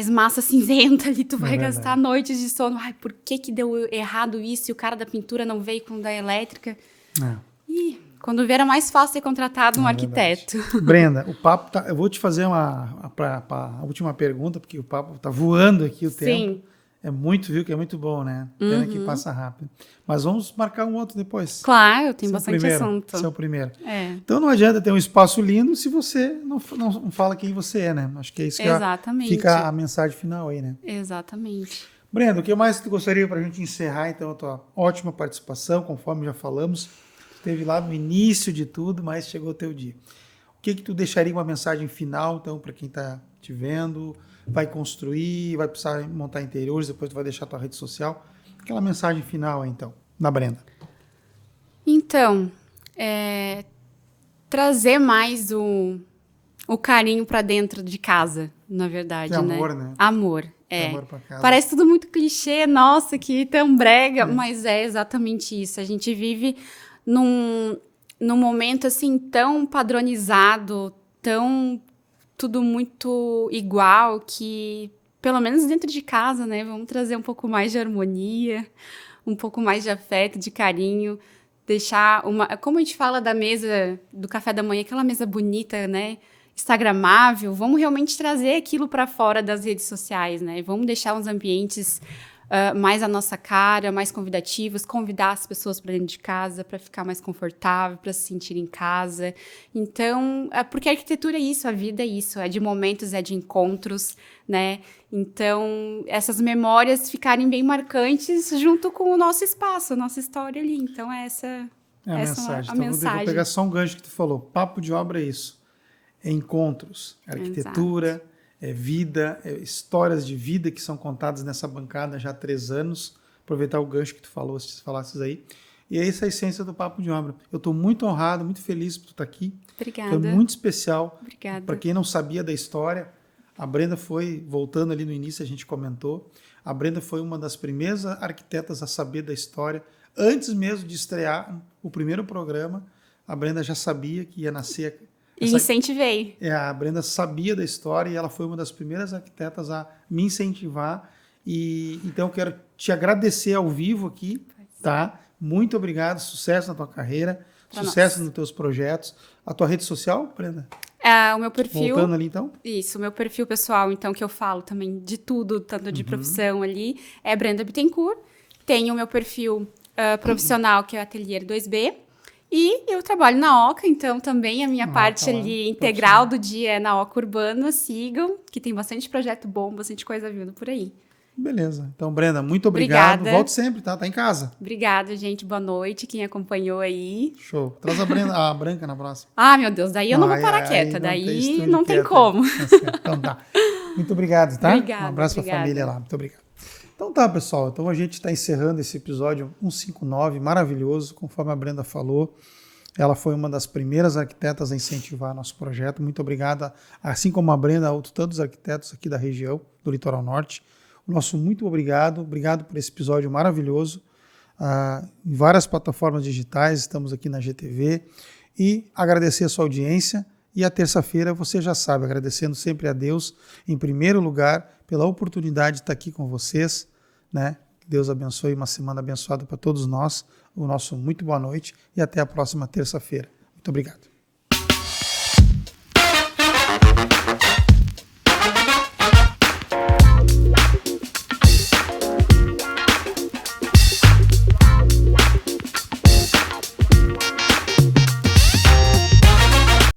Speaker 4: massa cinzenta ali, tu vai
Speaker 1: verdade.
Speaker 4: gastar noites de sono. Ai, por que deu errado isso e o cara da pintura não veio com o da elétrica?
Speaker 1: É.
Speaker 4: Ih, quando vier, era mais fácil ter contratado um arquiteto.
Speaker 1: Brenda, o papo tá... Eu vou te fazer a última pergunta, porque o papo tá voando aqui o tempo.
Speaker 4: Sim.
Speaker 1: É muito, viu, que é muito bom, né? Pena que passa rápido. Mas vamos marcar um outro depois.
Speaker 4: Claro, tem
Speaker 1: Esse é o
Speaker 4: bastante
Speaker 1: primeiro.
Speaker 4: assunto.
Speaker 1: Esse é o primeiro.
Speaker 4: É.
Speaker 1: Então não adianta ter um espaço lindo se você não fala quem você é, né? Acho que é isso que
Speaker 4: Exatamente.
Speaker 1: fica a mensagem final aí, né?
Speaker 4: Exatamente.
Speaker 1: Brenda, o que mais tu gostaria para a gente encerrar, então, a tua ótima participação, conforme já falamos, esteve lá no início de tudo, mas chegou o teu dia. O que tu deixaria uma mensagem final, então, para quem está te vendo, vai construir, vai precisar montar interiores, depois tu vai deixar a tua rede social. Aquela mensagem final aí, então, da Brenda.
Speaker 4: Então, trazer mais o carinho para dentro de casa, na verdade,
Speaker 1: Que amor, né?
Speaker 4: Amor, é.
Speaker 1: Amor pra casa.
Speaker 4: Parece tudo muito clichê, nossa, que tão brega, mas é exatamente isso. A gente vive num momento, assim, tão padronizado, tão tudo muito igual, que, pelo menos dentro de casa, né, vamos trazer um pouco mais de harmonia, um pouco mais de afeto, de carinho, deixar como a gente fala da mesa do café da manhã, aquela mesa bonita, né, instagramável, vamos realmente trazer aquilo para fora das redes sociais, né, vamos deixar os ambientes mais a nossa cara, mais convidativos, convidar as pessoas para dentro de casa, para ficar mais confortável, para se sentir em casa. Então, porque a arquitetura é isso, a vida é isso, é de momentos, é de encontros, né? Então, essas memórias ficarem bem marcantes junto com o nosso espaço, a nossa história ali. Então, essa
Speaker 1: É a
Speaker 4: essa
Speaker 1: mensagem.
Speaker 4: a
Speaker 1: Então,
Speaker 4: mensagem.
Speaker 1: vou pegar só um gancho que tu falou. Papo de obra é isso. É encontros, é arquitetura, é vida, é histórias de vida que são contadas nessa bancada já há 3 anos. Aproveitar o gancho que tu falou, se falasses aí. E é essa a essência do Papo de Obra. Eu estou muito honrado, muito feliz por tu estar aqui.
Speaker 4: Obrigada.
Speaker 1: Foi muito especial.
Speaker 4: Obrigada.
Speaker 1: Para quem não sabia da história, a Brenda foi, voltando ali no início, a gente comentou, a Brenda foi uma das primeiras arquitetas a saber da história. Antes mesmo de estrear o primeiro programa, a Brenda já sabia que ia nascer...
Speaker 4: E incentivei.
Speaker 1: A Brenda sabia da história e ela foi uma das primeiras arquitetas a me incentivar. E então eu quero te agradecer ao vivo aqui, tá? Muito obrigado, sucesso na tua carreira, sucesso nos teus projetos. A tua rede social, Brenda?
Speaker 4: O meu perfil...
Speaker 1: Voltando ali, então?
Speaker 4: Isso, o meu perfil pessoal, então, que eu falo também de tudo, tanto de profissão ali, é Brenda Bittencourt. Tenho o meu perfil profissional, que é o Atelier 2B. E eu trabalho na Oca, então também a minha parte ali integral do dia é na Oca Urbana. Sigam, que tem bastante projeto bom, bastante coisa vindo por aí.
Speaker 1: Beleza. Então, Brenda, muito obrigado.
Speaker 4: Obrigada.
Speaker 1: Volte sempre, tá? Tá em casa.
Speaker 4: Obrigada, gente. Boa noite, quem acompanhou aí.
Speaker 1: Show. Traz a Branca na próxima.
Speaker 4: Ah, meu Deus, daí eu não vou parar quieta. Daí não tem como.
Speaker 1: Então tá. Muito obrigado, tá?
Speaker 4: Obrigada,
Speaker 1: Um abraço pra família lá. Muito obrigado. Então tá, pessoal. Então a gente está encerrando esse episódio 159, maravilhoso, conforme a Brenda falou. Ela foi uma das primeiras arquitetas a incentivar nosso projeto. Muito obrigada, assim como a Brenda, a tantos arquitetos aqui da região, do Litoral Norte. O nosso muito obrigado. Obrigado por esse episódio maravilhoso. Em várias plataformas digitais, estamos aqui na GTV. E agradecer a sua audiência. E a terça-feira, você já sabe, agradecendo sempre a Deus, em primeiro lugar, pela oportunidade de estar aqui com vocês, né? Que Deus abençoe, uma semana abençoada para todos nós. O nosso muito boa noite e até a próxima terça-feira. Muito obrigado.